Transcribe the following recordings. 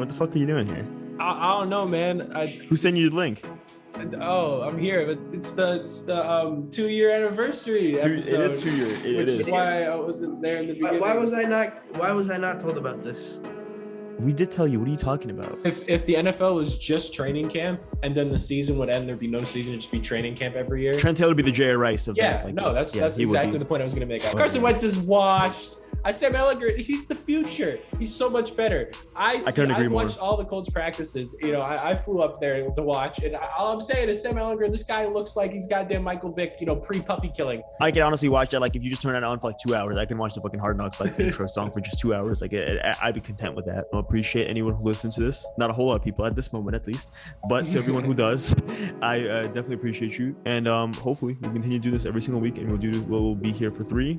what the fuck are you doing here? I don't know, man. Who sent you the link? I'm here, but it's the 2-year anniversary episode. It is 2 years. Which is why I wasn't there in the beginning. Why was I not told about this? We did tell you. What are you talking about? If the NFL was just training camp and then the season would end, there'd be no season, it'd just be training camp every year. Trent Taylor would be the J.R. Rice of that. That's exactly the point I was going to make. Carson Wentz is washed. Sam Ellinger, he's the future. He's so much better. I watched all the Colts practices. I flew up there to watch, and all I'm saying is Sam Ellinger, this guy looks like he's goddamn Michael Vick, pre-puppy killing. I can honestly watch that. Like, if you just turn it on for like 2 hours, I can watch the fucking Hard Knocks intro song for just 2 hours. Like, I'd be content with that. I appreciate anyone who listens to this. Not a whole lot of people at this moment, at least, but to everyone who does, I definitely appreciate you. And hopefully we continue to do this every single week, and we'll be here for 3,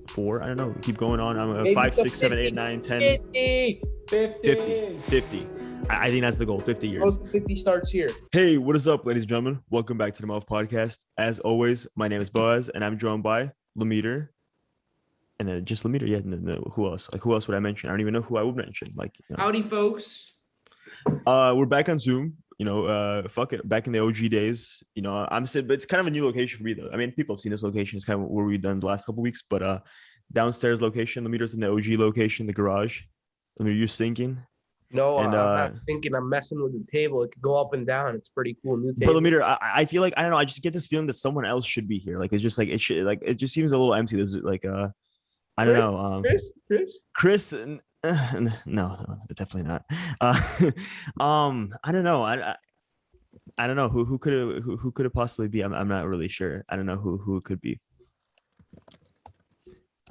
4, I don't know, keep going on. I'm 5, 6, 7, 8, 9, 10 50. I think that's the goal. 50 years. 50 starts here. Hey, what is up, ladies and gentlemen? Welcome back to the Muffed Podcast. As always, my name is Boaz, and I'm joined by Lameter. And just Lameter. Yeah, no, who else? Like, who else would I mention? I don't even know who I would mention. Howdy, folks. We're back on Zoom. Fuck it. Back in the OG days, I'm saying, but it's kind of a new location for me though. I mean, people have seen this location. It's kind of where we've done the last couple of weeks, but downstairs location, the meters in the OG location, the garage. You're sinking. No, I'm not thinking. I'm messing with the table. It could go up and down. It's pretty cool. New table. But Lameter, I feel like, I don't know. I just get this feeling that someone else should be here. Like, it's just like, it should, like, it just seems a little empty. There's like, I don't know. Chris. No, definitely not. I don't know. I don't know who could it possibly be. I'm not really sure. I don't know who it could be.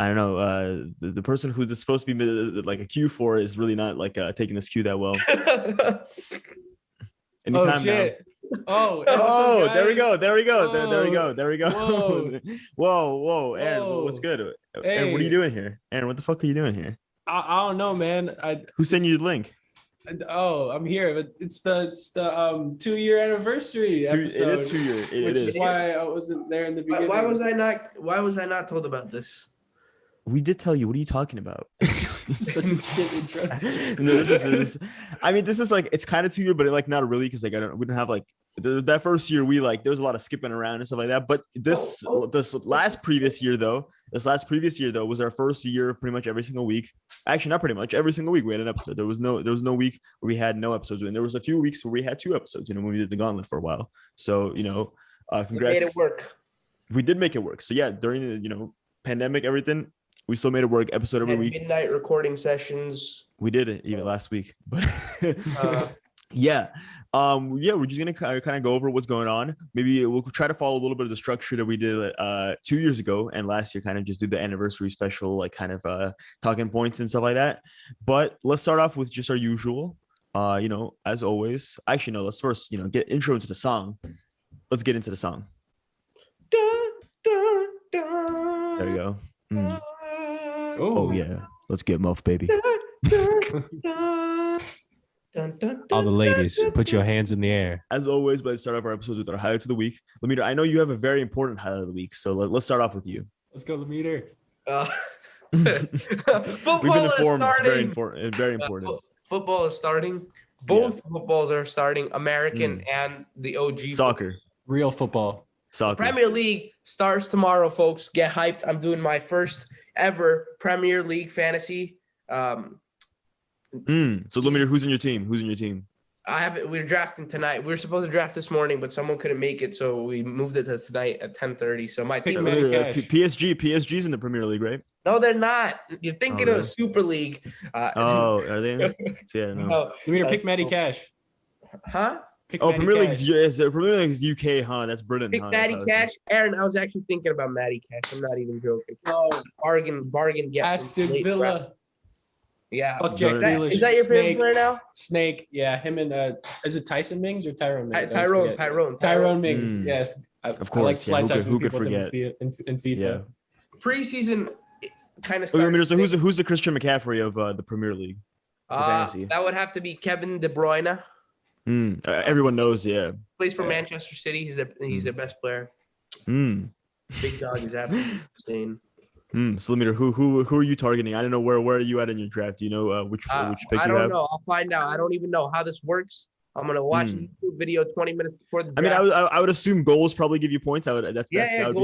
I don't know. The person who's supposed to be like a cue for is really not like taking this cue that well. Anytime shit. Now. There we go. There we go. Whoa. Aaron, what's good? Hey. Aaron, what are you doing here? Aaron, what the fuck are you doing here? I don't know, man. Who sent you the link? I'm here, but it's the 2-year anniversary episode. It is 2 years. Which is why I wasn't there in the beginning. Why was I not told about this? We did tell you. What are you talking about? This is such a shit intro. No, this is like, it's kind of 2 years, but like not really, because like we don't have like that first year. We like there was a lot of skipping around and stuff like that. But this last previous year though was our first year of pretty much every single week. Actually, not pretty much every single week we had an episode. There was no week where we had no episodes, and there was a few weeks where we had 2 episodes. When we did the gauntlet for a while. So congrats. We made it work. We did make it work. So yeah, during the pandemic, everything. We still made it work, episode every week. Midnight recording sessions. We did it even last week, but yeah. We're just gonna kind of go over what's going on. Maybe we'll try to follow a little bit of the structure that we did 2 years ago and last year. Kind of just do the anniversary special, like kind of talking points and stuff like that. But let's start off with just our usual. As always. Actually, no. Let's first get intro into the song. Let's get into the song. There you go. Oh yeah, let's get muffed, baby. All the ladies, put your hands in the air. As always, let's start off our episodes with our highlights of the week. Lameter, I know you have a very important highlight of the week, so let's start off with you. Let's go, Lameter. We've been informed. It's very important. Very important. Football is starting. Both footballs are starting. American and the OG soccer. Real football. Soccer. Premier League starts tomorrow, folks. Get hyped. I'm doing my first ever Premier League fantasy. So Lameter, who's in your team? We're drafting tonight. We were supposed to draft this morning, but someone couldn't make it, so we moved it to tonight at 10:30. So my team. PSG's in the Premier League, right? No, they're not. You're thinking of the Super League. Are they? Yeah, no. Lameter, pick Matty Cash. Huh? Premier League's UK, huh? That's Britain. Pick Matty Cash. Aaron, I was actually thinking about Matty Cash. I'm not even joking. Oh, bargain get. Aston Villa. Yeah. Fuck Jack Grealish. Is that your favorite player now? Snake. Yeah, him and is it Tyson Mings or Tyrone Mings? Tyrone Mings. Yes. Of course. I like who could forget? In FIFA. Yeah. Preseason kind of starts. So who's the Christian McCaffrey of the Premier League for fantasy? That would have to be Kevin De Bruyne. Everyone knows, yeah. Plays for Manchester City. He's their best player. Big dog is absolutely insane. So Lemeter, who are you targeting? I don't know where are you at in your draft? Do you know which pick you have? I don't know. I'll find out. I don't even know how this works. I'm gonna watch a YouTube video 20 minutes before the draft. I mean, I would assume goals probably give you points. That would be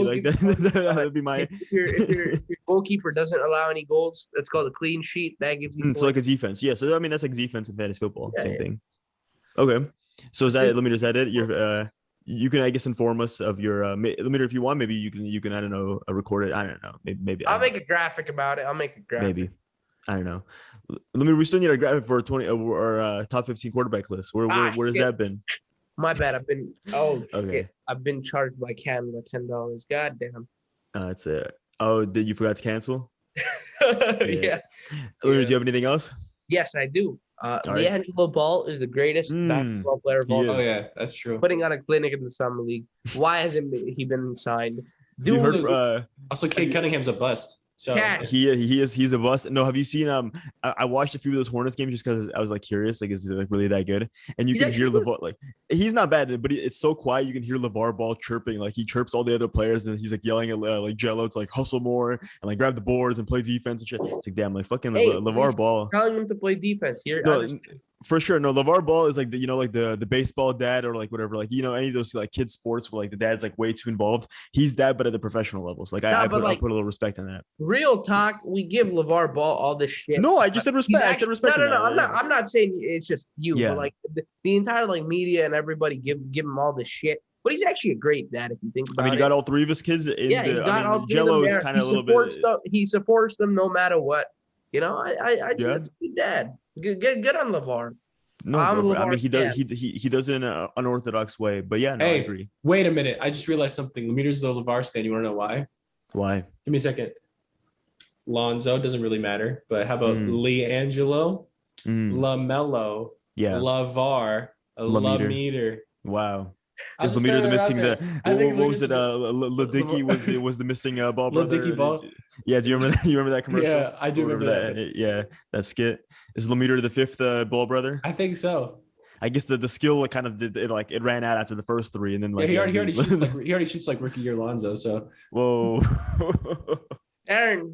like that would be my. If your goalkeeper doesn't allow any goals, that's called a clean sheet. That gives you. So like a defense, yeah. So I mean, that's like defense in fantasy football, same thing. Okay, so is that it? You're you can, I guess, inform us of your Lemeter if you want. Maybe you can I don't know, record it. I don't know. Maybe I'll make a graphic about it. I'll make a graphic. Maybe. I don't know. Lemeter, we still need a graphic for 20 or top 15 quarterback list. Where has that been? My bad. I've been okay. I've been charged by Canada $10. God damn. That's it. Oh, did you forgot to cancel? Yeah. Lemeter, do you have anything else? Yes, I do. D'Angelo Ball is the greatest basketball player of all time. Oh yeah, that's true. Putting on a clinic in the summer league. Why hasn't he been signed? Also, Cade Cunningham's a bust. So he's a bust. No, have you seen I watched a few of those Hornets games just because I was like curious, like is he like really that good? And you can hear LeVar, like he's not bad, but it's so quiet you can hear LeVar Ball chirping, like he chirps all the other players and he's like yelling at like Jello to like hustle more and like grab the boards and play defense and shit. It's like damn, like fucking LeVar Ball. Telling him to play defense here. No, for sure. No, LeVar Ball is like the baseball dad or like whatever, like any of those like kids sports where like the dad's like way too involved. He's that, but at the professional levels. Like I put a little respect on that. Real talk, we give LeVar Ball all this shit. No, I just said respect. I said respect. No. I'm not saying it's just you, but like the entire like media and everybody give him all this shit. But he's actually a great dad if you think about it. I mean, you got all three of his kids. Jello is kind of a little bit. He supports them no matter what. You know, I think it's a good dad. Good on LeVar. No, I mean he does it in an unorthodox way, but yeah, no, I agree. Wait a minute, I just realized something. Lemeter's the LeVar stan. You want to know why? Why? Give me a second. Lonzo doesn't really matter, but how about LiAngelo, LaMelo, LeVar, Lemeter? Wow. Is Lemeter the missing what was it? Dicky was the missing ball brother. Dicky Ball. Yeah, do you remember that commercial? Yeah, I do remember that. Yeah, that skit. Is Lemeter the fifth ball brother? I think so. I guess the skill kind of did it ran out after the first three, and then like he already shoots like rookie year Lonzo. So whoa. Aaron,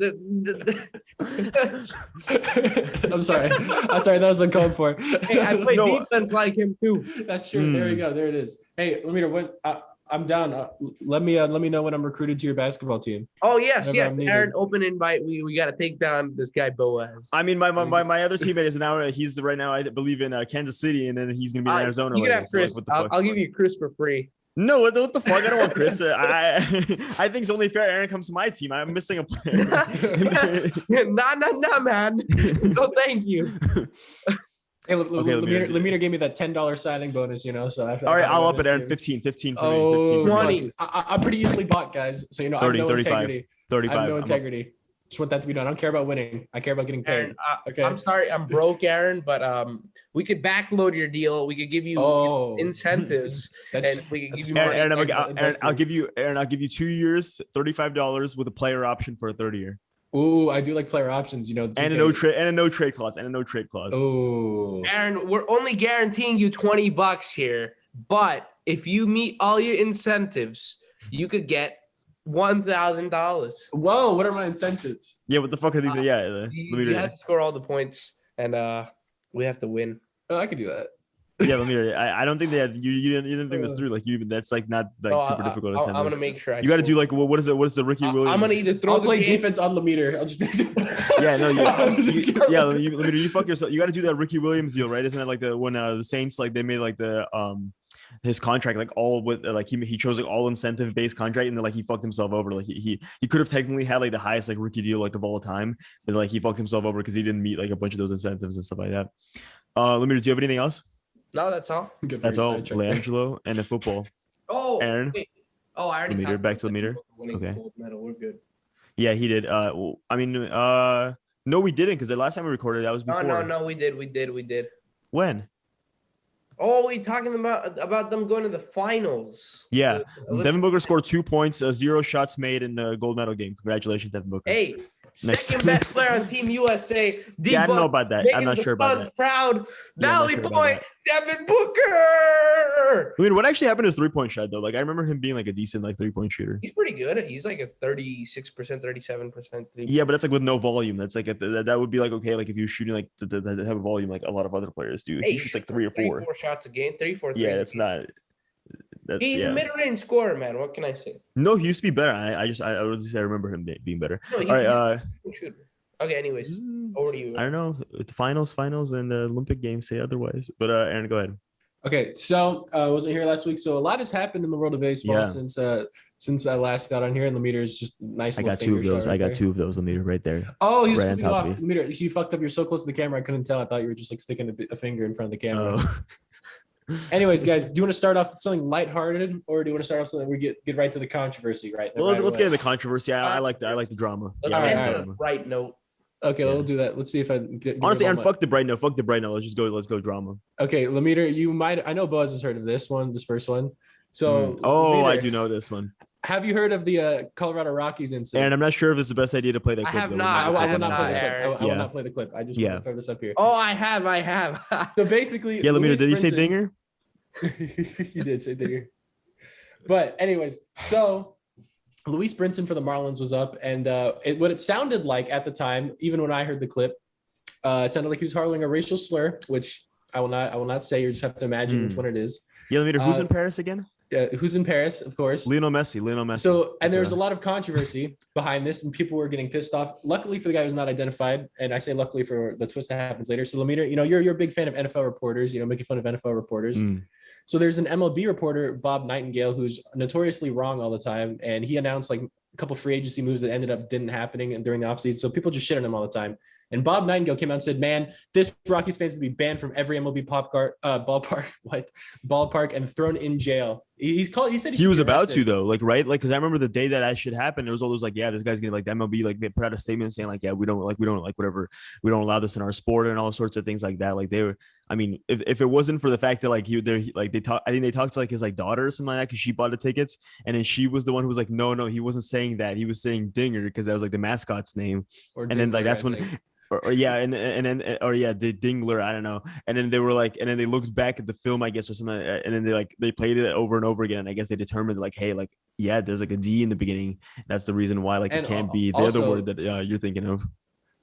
I'm sorry. That was uncalled for. Hey, I play defense like him too. That's true. There we go. There it is. Hey, Lemeter, I'm down. Let me know when I'm recruited to your basketball team. Oh yes. Aaron, open invite. We got to take down this guy Boaz. I mean, my other teammate is now. He's right now, I believe, in Kansas City, and then he's gonna be in Arizona. You can have Chris. So like, I'll give you Chris for free. No, what the fuck? I don't want Chris. I think it's only fair Aaron comes to my team. I'm missing a player. Nah, man. No, thank you. Hey, Lemeter gave me that $10 signing bonus, you know. So all right, I'll up it, Aaron. 15 for me. 20. I'm pretty easily bought, guys. So 30, I have no 35, integrity. 35. I have no integrity. Just want that to be done. I don't care about winning. I care about getting paid. Aaron, okay. I'm sorry, I'm broke, Aaron, but we could backload your deal. We could give you incentives, and we could give you more. Aaron, I'll give you 2 years, $35 with a player option for a third year. Ooh, I do like player options, you know. And a no trade clause. Ooh. Aaron, we're only guaranteeing you $20 here, but if you meet all your incentives, you could get $1,000. Whoa, what are my incentives? Yeah, what the fuck are these? You have to score all the points, and we have to win. Oh, I could do that. Yeah, Lemeter, I don't think that you didn't think this through. Like that's like not like super difficult. I'm gonna make sure. You got to do like what is the Ricky Williams? I'm gonna either throw. I'll play defense on Lemeter. I'll just. Lemeter, you fuck yourself. You got to do that Ricky Williams deal, right? Isn't it like when the Saints like they made like the his contract like all with like he chose like all incentive based contract, and then like he fucked himself over. Like he could have technically had like the highest like rookie deal like of all time, but like he fucked himself over because he didn't meet like a bunch of those incentives and stuff like that. Lemeter, do you have anything else? No, that's all. That's all. LiAngelo and the football. Oh, Aaron. Wait. Oh, I already. Lemeter, back to Lemeter. Okay. Gold medal. We're good. Yeah, he did. I mean, no, we didn't because the last time we recorded that was before. No, we did. When? Oh, we talking about them going to the finals. Yeah, Devin Booker scored 2 points, 0 shots made in the gold medal game. Congratulations, Devin Booker. Hey, Second best player on Team USA. Yeah, I don't know about that. I'm not sure about that. Proud. Valley Boy, Devin Booker. I mean, what actually happened to his 3-point shot though? Like, I remember him being like a decent 3-point shooter. He's pretty good. He's like a 36%, 37%. Yeah, but that's like with no volume. That's like that would be like okay, like if you're shooting like the have a volume like a lot of other players do. He shoots like 3 or 4. 4 shots a game. 34. Yeah, that's not. He's a mid-range scorer, man. What can I say? No, he used to be better. I would say I remember him being better. No, all right. Shooter. Okay. Anyways, over to you. I don't know. The finals, and the Olympic Games say otherwise. But Aaron, go ahead. Okay, so I wasn't here last week, so a lot has happened in the world of baseball since I last got on here, and Lemiter is just nice. I got 2 of those. I got 2 of those. Lemiter right there. Oh, he was flipping off. Lemiter, you fucked up. You're so close to the camera, I couldn't tell. I thought you were just like sticking a finger in front of the camera. Oh. Anyways, guys, do you want to start off with something lighthearted, or do you want to start off something we get right to the controversy? Right. Well, let's get into the conversy. I like the drama. Let's end on a bright note. Okay, we'll do that. Let's see if I get. Honestly, Aaron, fuck the bright note. Fuck the bright note. Let's go drama. Okay, Lemiter, you might. I know Buzz has heard of this first one. So. Lemiter, I do know this one. Have you heard of the Colorado Rockies incident? And I'm not sure if it's the best idea to play that clip. I have not. I will not play the clip. I will not play the clip. I just want to throw this up here. Oh, I have. So basically, yeah, Lemiter, did he say dinger? He did say dinger. But anyways, so Luis Brinson for the Marlins was up, and what it sounded like at the time, even when I heard the clip, it sounded like he was hurling a racial slur, which I will not say. You just have to imagine which one it is. Yeah, Lemiter, who's in Paris again? Who's in Paris, of course. Lionel Messi. So, and there was a lot of controversy behind this, and people were getting pissed off. Luckily for the guy who's not identified, and I say luckily for the twist that happens later. So, Lemiter, you're a big fan of NFL reporters, making fun of NFL reporters. So there's an MLB reporter, Bob Nightingale, who's notoriously wrong all the time, and he announced like a couple free agency moves that ended up didn't happening during the offseason. So people just shit on him all the time. And Bob Nightingale came out and said, "Man, this Rockies fans to be banned from every MLB ballpark and thrown in jail." He said he was about to though, like right, like because I remember the day that shit happened, there was all those like, yeah, this guy's gonna like the MLB like they put out a statement saying like, yeah, we don't like whatever, we don't allow this in our sport and all sorts of things like that. Like they were, I mean, if it wasn't for the fact that like I think they talked to like his like daughter or something like that because she bought the tickets, and then she was the one who was like, no, he wasn't saying that, he was saying Dinger because that was like the mascot's name, and then like that's when. Or the Dingler, I don't know. And then they were like, and then they looked back at the film, I guess, or something, and then they played it over and over again. And I guess they determined like, hey, like, yeah, there's like a D in the beginning. That's the reason why like it can't be the other word that you're thinking of.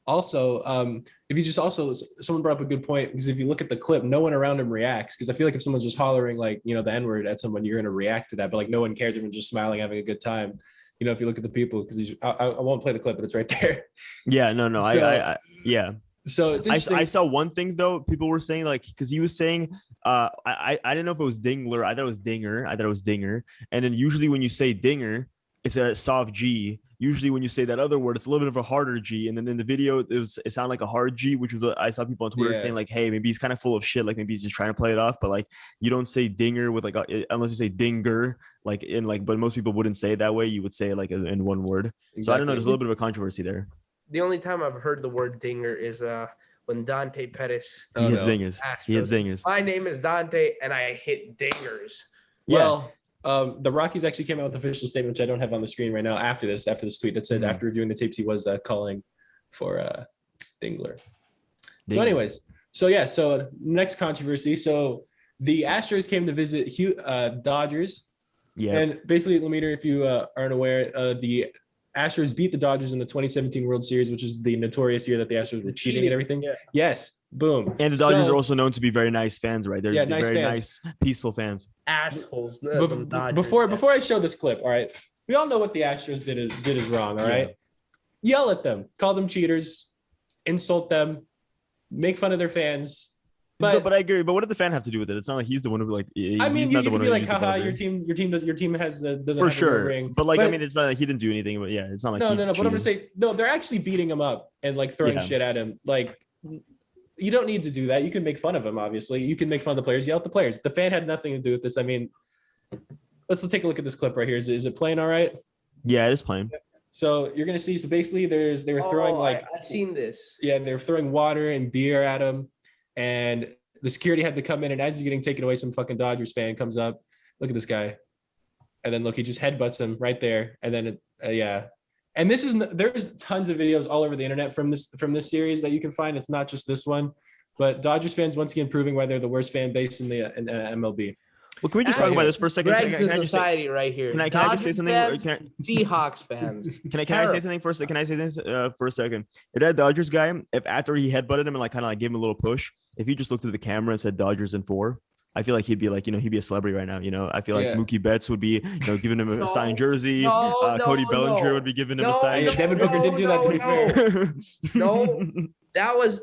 Also, if you just someone brought up a good point, because if you look at the clip, no one around him reacts. Because I feel like if someone's just hollering like the N-word at someone, you're gonna react to that. But like no one cares, everyone's just smiling, having a good time. If you look at the people, because I won't play the clip, but it's right there. Yeah, no, so, yeah. So it's interesting. I saw one thing though. People were saying like, because he was saying, I didn't know if it was Dingler. I thought it was Dinger. And then usually when you say Dinger, it's a soft G. Usually when you say that other word, it's a little bit of a harder G. And then in the video, it sounded like a hard G, which was what I saw people on Twitter saying like, hey, maybe he's kind of full of shit. Like maybe he's just trying to play it off. But like, you don't say Dinger with like, unless you say Dinger, like in like, but most people wouldn't say it that way. You would say it like in one word. Exactly. So I don't know. There's a little bit of a controversy there. The only time I've heard the word Dinger is when Dante Pettis. He hits dingers. My name is Dante and I hit dingers. Well, the Rockies actually came out with an official statement, which I don't have on the screen right now, after this tweet that said after reviewing the tapes, he was calling for Dingler. So anyways, so next controversy. So the Astros came to visit Dodgers. Yeah. And basically, Lemiter, if you aren't aware, the Astros beat the Dodgers in the 2017 World Series, which is the notorious year that the Astros were cheating and everything. Yeah. Yes. Boom. And the Dodgers are also known to be very nice fans, right? They're very nice, peaceful fans. Assholes. Before I show this clip, all right, we all know what the Astros did is wrong, all right? Yell at them, call them cheaters, insult them, make fun of their fans. But I agree. But what did the fan have to do with it? It's not like he's the one who like. I mean, you can be like, haha, your team has doesn't for have sure. A ring. But like, I mean, it's not like he didn't do anything. But yeah, it's not like no. But I'm gonna say no. They're actually beating him up and like throwing shit at him. Like, you don't need to do that. You can make fun of him. Obviously, you can make fun of the players. Yell at the players. The fan had nothing to do with this. I mean, let's take a look at this clip right here. Is it playing all right? Yeah, it is playing. So you're gonna see. So basically, they were throwing I've seen this. Yeah, they were throwing water and beer at him, and the security had to come in, and as he's getting taken away, some fucking Dodgers fan comes up. Look at this guy. And then look, he just headbutts him right there. And then, And there's tons of videos all over the internet from this series that you can find. It's not just this one, but Dodgers fans once again proving why they're the worst fan base in the MLB. Well, can we just talk about this for a second? Can I just say, right here. Can I just say something? Seahawks fans. Can I say something first? Can I say this for a second? If that Dodgers guy, if after he headbutted him and like kind of like gave him a little push, if he just looked at the camera and said Dodgers in 4, I feel like he'd be like, he'd be a celebrity right now. I feel like Mookie Betts would be, giving him a signed jersey. Cody Bellinger would be giving him a signed. Devin Booker didn't do that, to be fair. No, that was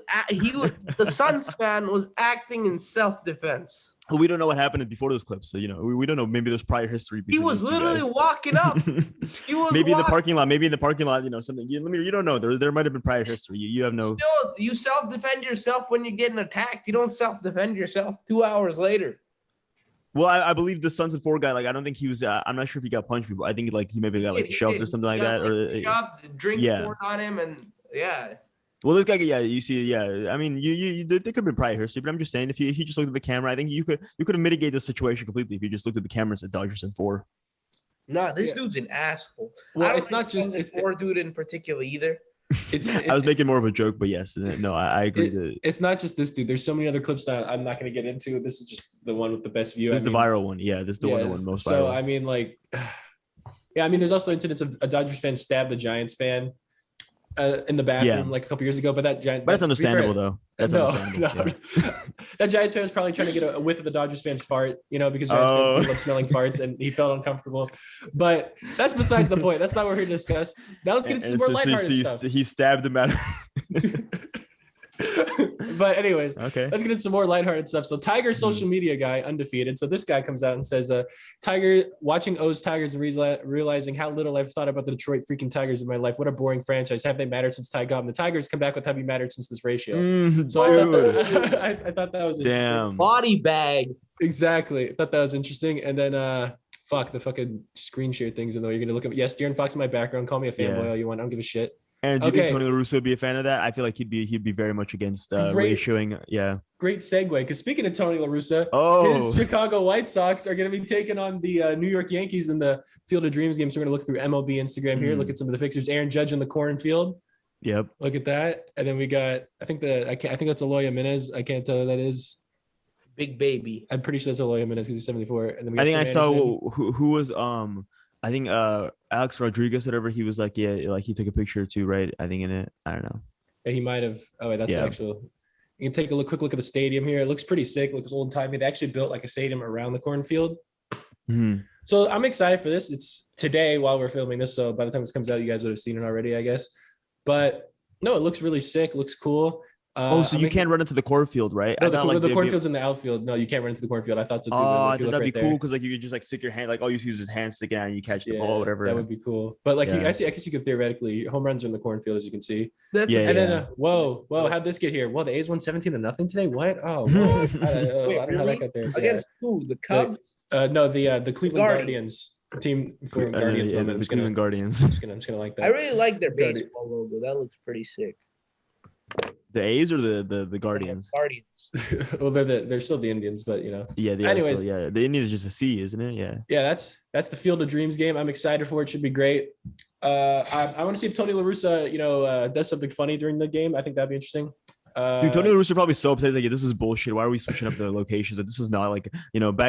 the Suns fan was acting in self-defense. Well, we don't know what happened before those clips, so we don't know. Maybe there's prior history. He was literally walking up. He was maybe in the parking lot. Something. You don't know. There might have been prior history. You have no. Still, you self-defend yourself when you're getting attacked. You don't self-defend yourself 2 hours later. Well, I believe the Suns and 4 guy. Like, I don't think he was. I'm not sure if he got punched before. I think he maybe got like shoved or something like that, or shoved, drink poured on him, and yeah. Well, this guy, you see, I mean, there could have been prior history, but I'm just saying, if he just looked at the camera, I think you could have mitigated the situation completely if you just looked at the camera and said Dodgers in 4. Nah, this dude's an asshole. Well, it's not just this 4 dude in particular either. I was making more of a joke, but yes, no, I agree. It's not just this dude. There's so many other clips that I'm not going to get into. This is just the one with the best view. This is the viral one. Yeah, this is the one most viral. So, I mean, like, there's also incidents of a Dodgers fan stabbed a Giants fan in the bathroom like a couple years ago, but that's understandable though. That's understandable. That Giants fan was probably trying to get a whiff of the Dodgers fan's fart, because Giants fans love smelling farts, and he felt uncomfortable. But that's besides the point. That's not what we're here to discuss. Now let's get into some more lighthearted stuff. He stabbed him out. But anyways, okay, let's get into some more lighthearted stuff. So Tiger's social media guy, undefeated. So this guy comes out and says, Tiger, watching O's Tigers and realizing how little I've thought about the Detroit freaking Tigers in my life. What a boring franchise. Have they mattered since Ty got them? The Tigers come back with have you mattered since this ratio. So I thought that was interesting. Damn. Body bag. Exactly. I thought that was interesting. And then the fucking screen share things. And though you're going to look at yes, De'Aaron Fox in my background. Call me a fanboy all you want. I don't give a shit. And do you think Tony La Russa would be a fan of that? I feel like he'd be very much against ratioing. Yeah. Great segue. Because speaking of Tony La Russa, his Chicago White Sox are going to be taking on the New York Yankees in the Field of Dreams game. So we're going to look through MLB Instagram here. Look at some of the fixtures. Aaron Judge in the cornfield. Yep. Look at that. And then we got I think that's Eloy Jimenez. I can't tell who that is. Big baby. I'm pretty sure that's Eloy Jimenez because he's 74. And then I think I saw who was I think Alex Rodriguez, whatever, he was like, like he took a picture too, right? I think in it. I don't know. Yeah, he might have. Oh, wait, that's the actual. You can take a quick look at the stadium here. It looks pretty sick. It looks old timey. They actually built like a stadium around the cornfield. Mm-hmm. So I'm excited for this. It's today while we're filming this. So by the time this comes out, you guys would have seen it already, I guess. But no, it looks really sick. It looks cool. So you can't run into the cornfield, right? No, the cornfield's in the outfield. No, you can't run into the cornfield. I thought so too. Oh, that'd be cool because like you could just like stick your hand, like all you see is his hand sticking out and you catch the ball, whatever. That would be cool. But like, I guess you could theoretically home runs are in the cornfield, as you can see. Then whoa, how'd this get here? Well, the A's won 17-0 today. What? Oh, whoa. I don't know how that got there. Against who? The Cubs? No, the Cleveland Guardians. Team for Guardians. The Cleveland Guardians. I'm just gonna like that. I really like their baseball logo. That looks pretty sick. The A's or the Guardians? Guardians. Well, they're still the Indians, but Yeah. Anyways, the Indians is just a C, isn't it? Yeah. Yeah, that's the Field of Dreams game. I'm excited for it. Should be great. I want to see if Tony La Russa, does something funny during the game. I think that'd be interesting. Dude, Tony La Russa probably so upset. He's like, this is bullshit. Why are we switching up the locations? Like, this is not like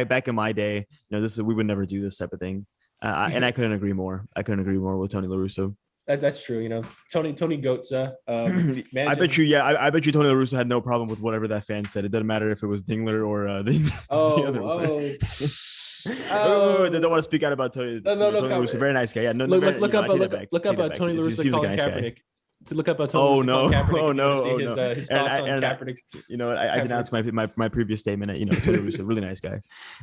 back in my day. We would never do this type of thing. And I couldn't agree more. With Tony La Russa. That's true. Tony Goetze. I bet you. Yeah, I bet you Tony La Russa had no problem with whatever that fan said. It doesn't matter if it was Dingler or the other one. They don't want to speak out about Tony. No, Tony La Russa, very nice guy. Yeah, no. Look up Tony La Russa calling Kaepernick. To look up Tony La Russa calling Kaepernick. His thoughts on Kaepernick. I denounced my previous statement. Tony La Russa, really nice guy.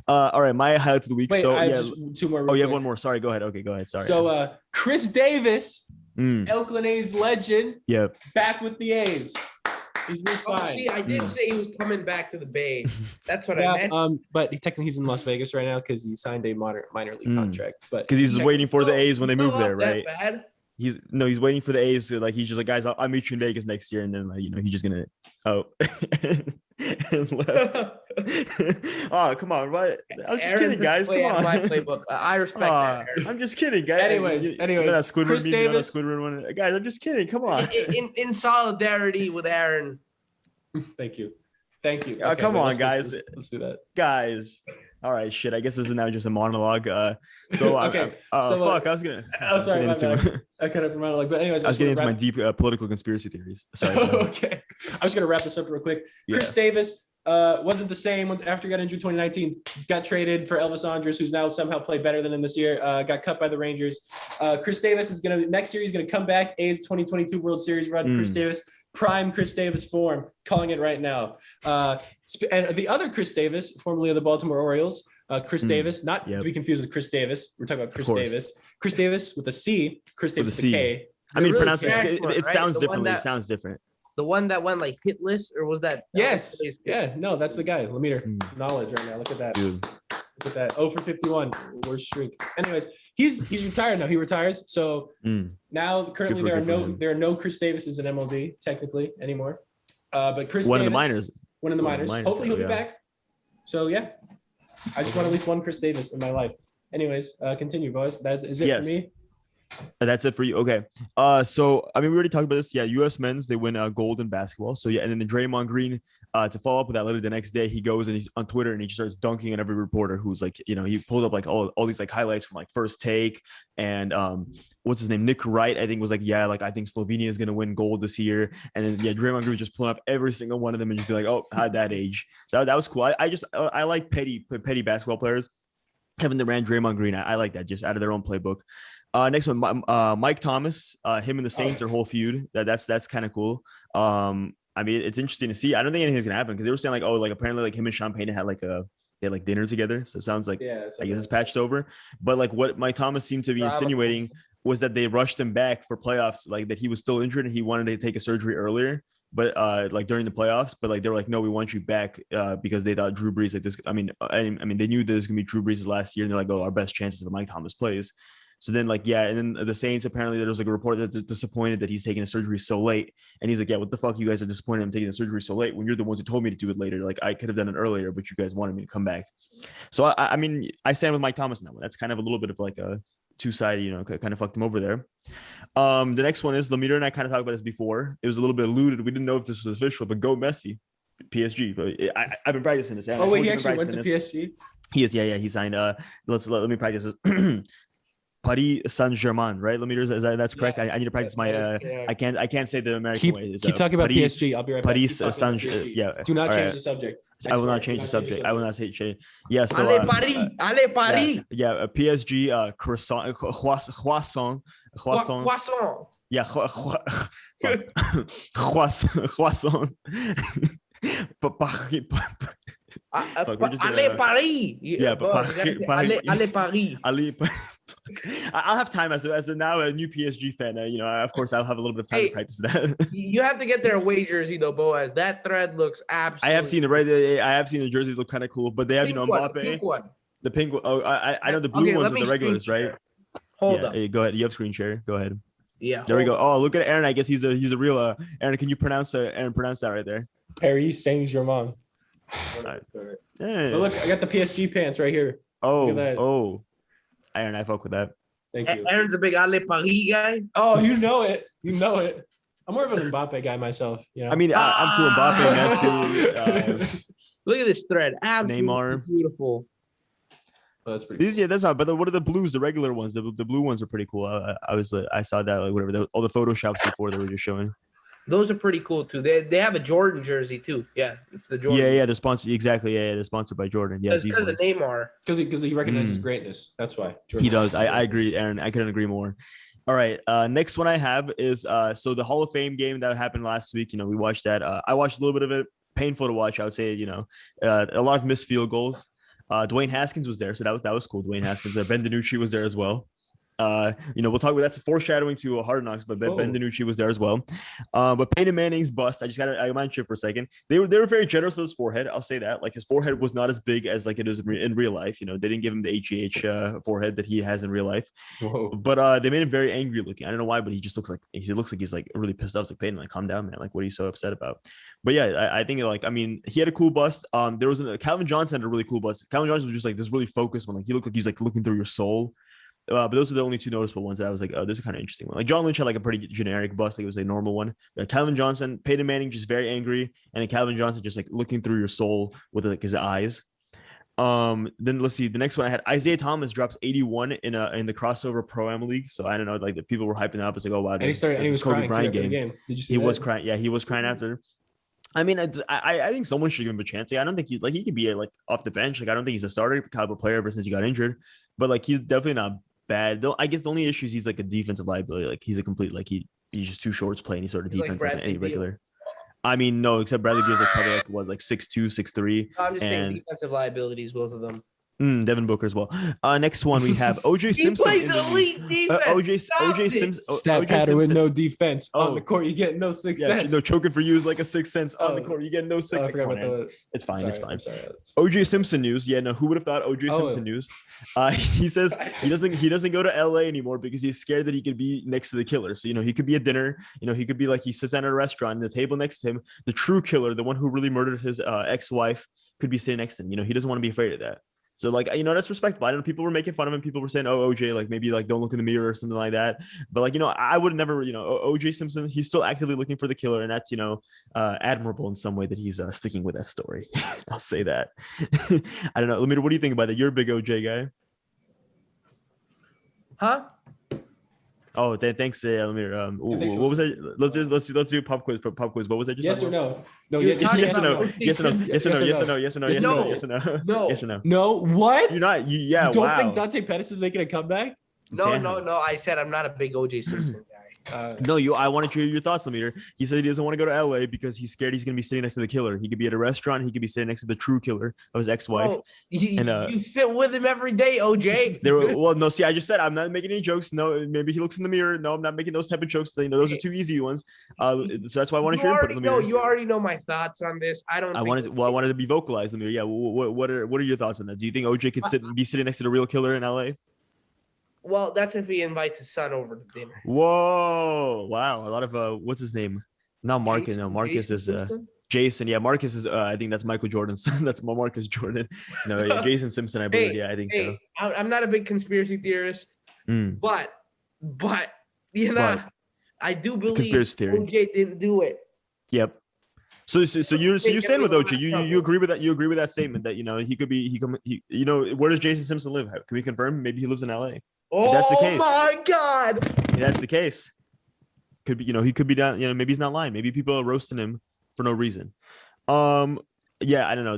All right, my highlights of the week. Wait, I have just 2 more. Oh, you have one more. Sorry, go ahead. Okay, go ahead. Sorry. So, Chris Davis, Oakland A's legend, back with the A's. He's re-signed. I did say he was coming back to the Bay. That's what I meant. But technically he's in Las Vegas right now because he signed a minor league contract. But because he's waiting for the A's when they move there, right? Bad. He's waiting for the A's to he's just like, guys, I'll meet you in Vegas next year, and then he's just gonna and left. Oh, come on. What? I'm just kidding, guys. Come on. My playbook. I respect that. Aaron. I'm just kidding, guys. Anyways, that Squidward Chris meme, Davis. That Squidward one. Guys, I'm just kidding. Come on. In solidarity with Aaron. Thank you. Okay, come on, guys. Let's do that. Guys. All right, shit. I guess this is now just a monologue. So okay. Fuck. I was gonna. Sorry, I cut up for monologue. But anyways, I was getting into my deep political conspiracy theories. Sorry. Okay. I'm just gonna wrap this up real quick. Yeah. Chris Davis wasn't the same once after he got injured 2019. Got traded for Elvis Andrus, who's now somehow played better than him this year. Got cut by the Rangers. Chris Davis is next year. He's gonna come back. A's 2022 World Series run. Chris Davis. Prime Chris Davis form, calling it right now. And the other Chris Davis, formerly of the Baltimore Orioles, Chris Davis, not to be confused with Chris Davis. We're talking about Chris Davis. Chris Davis with a C, Chris Davis with a K. I mean, pronounce it sounds differently. It sounds different. The one that went like hitless, or was that? Yes. Yeah. No, that's the guy. Lemeter. Knowledge right now. Look at that. Dude. Look at that. 0 for 51. Worst streak. Anyways, he's retired now. He retires. So now currently there are no Chris Davises in MLB technically anymore. But Chris one Davis, in the minors. One in the minors. Hopefully he'll be back. So yeah, I just want at least one Chris Davis in my life. Anyways, continue, boys. That is it for me. That's it for you. Okay. So I mean, we already talked about this. Yeah, U.S. men's, they win gold in basketball. So yeah, and then the Draymond Green, to follow up with that, later the next day, he goes and he's on Twitter and he starts dunking at every reporter who's like, he pulled up like all these like highlights from like First Take and what's his name, Nick Wright, I think was like, yeah, like I think Slovenia is gonna win gold this year. And then Draymond Green was just pulling up every single one of them and just be like, oh, at that age. So that was cool. I like petty basketball players. Kevin Durant, Draymond Green, I like that, just out of their own playbook. Next one, Mike Thomas, him and the Saints, their whole feud. That's kind of cool. I mean, it's interesting to see. I don't think anything's gonna happen because they were saying like, oh, like apparently like him and Sean Payne had like dinner together. So it sounds like I guess it's patched over. But like what Mike Thomas seemed to be insinuating was that they rushed him back for playoffs, like that he was still injured and he wanted to take a surgery earlier. But like during the playoffs, but like they were like, no, we want you back because they thought Drew Brees like this. I mean, they knew there was gonna be Drew Brees last year, and they're like, oh, our best chances of Mike Thomas plays. So then like, and then the Saints, apparently there was like a report that they're disappointed that he's taking a surgery so late. And he's like, yeah, what the fuck? You guys are disappointed I'm taking the surgery so late when you're the ones who told me to do it later. Like I could have done it earlier, but you guys wanted me to come back. So I mean, I stand with Mike Thomas now. That's kind of a little bit of like a two-sided, kind of fucked him over there. The next one is Lemeter and I kind of talked about this before. It was a little bit alluded. We didn't know if this was official, but go Messi, PSG. But I've been practicing this. Oh wait, he actually went to PSG? He is. Yeah. He signed. Let me practice this. Paris Saint-Germain, right? That's correct. Yeah. I need to practice my. I can't say the American way. Keep talking about PSG. I'll be right back. Paris Saint-Germain. Yeah. Do not change the subject. I will not change the subject. I will not say change. Yeah. So. Allez Paris. Yeah. PSG. Croissant. Yeah. Croissant. Allez Paris. Yeah, but Allez Paris. I'll have time as now a new PSG fan. Of course, I'll have a little bit of time to practice that. You have to get their away jersey though, Boaz. That thread looks absolutely. I have seen it right. I have seen the jerseys look kind of cool, but they have Mbappe. Pink one. The pink one. Oh, I know the blue ones are the regulars, right? Hold up. Hey, go ahead. You have screen share. Go ahead. Yeah. There we go. Oh, look at Aaron. I guess he's a real Aaron. Can you pronounce that right there? Paris Saint-Germain. Nice. Yeah. But look, I got the PSG pants right here. Oh. Aaron, I fuck with that. Thank you. Aaron's a big Allez Paris guy. Oh, you know it. I'm more of an Mbappe guy myself. I mean, I'm cool. Mbappe, Messi. Look at this thread. Absolutely Neymar. Beautiful. Oh, that's pretty cool. Yeah, that's not. But what are the blues? The regular ones. The blue ones are pretty cool. I saw that like whatever. All the photoshops before they were just showing. Those are pretty cool too. They have a Jordan jersey too. Yeah, it's the Jordan. Yeah, they're sponsored. Exactly. Yeah, they're sponsored by Jordan. Yeah, because of Neymar. Because he recognizes greatness. That's why. Jordan he does. I agree, Aaron. I couldn't agree more. All right. Next one I have is so the Hall of Fame game that happened last week. We watched that. I watched a little bit of it. Painful to watch. I would say. A lot of missed field goals. Dwayne Haskins was there, so that was cool. Dwayne Haskins. Ben DiNucci was there as well. We'll talk about that's foreshadowing to Hard Knocks, but Ben DiNucci was there as well. But Peyton Manning's bust, I mind you for a second. They were very generous with his forehead. I'll say that. Like his forehead was not as big as like it is in real life. They didn't give him the HGH forehead that he has in real life. Whoa. But they made him very angry looking. I don't know why, but he just looks like he's like really pissed off. It's like, Peyton, like calm down, man. Like, what are you so upset about? But yeah, I think he had a cool bust. There was Calvin Johnson had a really cool bust. Calvin Johnson was just like this really focused one. Like he looked like he's like looking through your soul. But those are the only two noticeable ones that I was like, oh, this is kind of interesting one. Like John Lynch had like a pretty generic bust, like it was a normal one. Calvin Johnson, Peyton Manning just very angry, and then Calvin Johnson just like looking through your soul with like his eyes. Then let's see, the next one I had Isaiah Thomas drops 81 in the crossover Pro Am League. So I don't know, like the people were hyping it up. It's like, oh wow, and he was Kobe Bryant game. Did you see? He was crying. Yeah, he was crying after. I mean, I think someone should give him a chance. I don't think he could be like off the bench. Like I don't think he's a starter caliber player ever since he got injured. But like he's definitely not bad. Though I guess the only issue is he's like a defensive liability. Like he's a complete he's just too short to play any sort of defense like any regular. I mean, no, except Bradley Beal's like probably like 6'2", 6'3". No, I'm just saying defensive liabilities, both of them. Devin Booker as well. Next one we have OJ Simpson. He plays elite defense. OJ Simpson. Stat pattern with no defense on the court. You get no success. No, choking for you is like a 6 cents on the court. You get no 6. It's fine. It's fine. OJ Simpson news. Yeah, no, who would have thought OJ Simpson news? He says he doesn't go to LA anymore because he's scared that he could be next to the killer. So he could be at dinner. He could be like he sits down at a restaurant, and the table next to him, the true killer, the one who really murdered his ex-wife, could be sitting next to him. He doesn't want to be afraid of that. So that's respectable. I know people were making fun of him. People were saying, "Oh, OJ, like maybe like don't look in the mirror or something like that." But I would never, OJ Simpson, he's still actively looking for the killer, and that's admirable in some way that he's sticking with that story. I'll say that. I don't know, Lemire, what do you think about that? You're a big OJ guy. Huh? Oh, thanks, Lemire. What was that? Let's do pop quiz. Pop quiz. What was that? Just yes or no? No. Yes or no? Yes or no? Yes or no? Yes or no? Yes or no? Yes or no? Yes or no? No. Yes or no? No. What? You're not. Yeah. You don't think Dante Pettis is making a comeback? No. I said I'm not a big OJ Simpson guy. No, I wanted to hear your thoughts, Lemire. He said he doesn't want to go to LA because he's scared he's going to be sitting next to the killer. He could be at a restaurant. He could be sitting next to the true killer of his ex-wife. You sit with him every day, OJ. See, I just said I'm not making any jokes. No, maybe he looks in the mirror. No, I'm not making those type of jokes. Those are two easy ones. So that's why I want to hear input, Lemire. You already know my thoughts on this. I wanted to be vocalized, Lemire. Yeah. What are your thoughts on that? Do you think OJ could be sitting next to the real killer in LA? Well, that's if he invites his son over to dinner. Whoa! Wow, a lot of what's his name? Not Marcus. Jason, no, Marcus is Jason. Yeah, Marcus is. I think that's Michael Jordan's son. That's Marcus Jordan. No, yeah, Jason Simpson. I believe. I think so. I'm not a big conspiracy theorist, but I do believe OJ didn't do it. Yep. So you stand with OJ. You agree with that? You agree with that statement that he could be where does Jason Simpson live? Can we confirm? Maybe he lives in LA. Oh, that's the case. My God! If that's the case. Could be, he could be down. Maybe he's not lying. Maybe people are roasting him for no reason. Yeah, I don't know.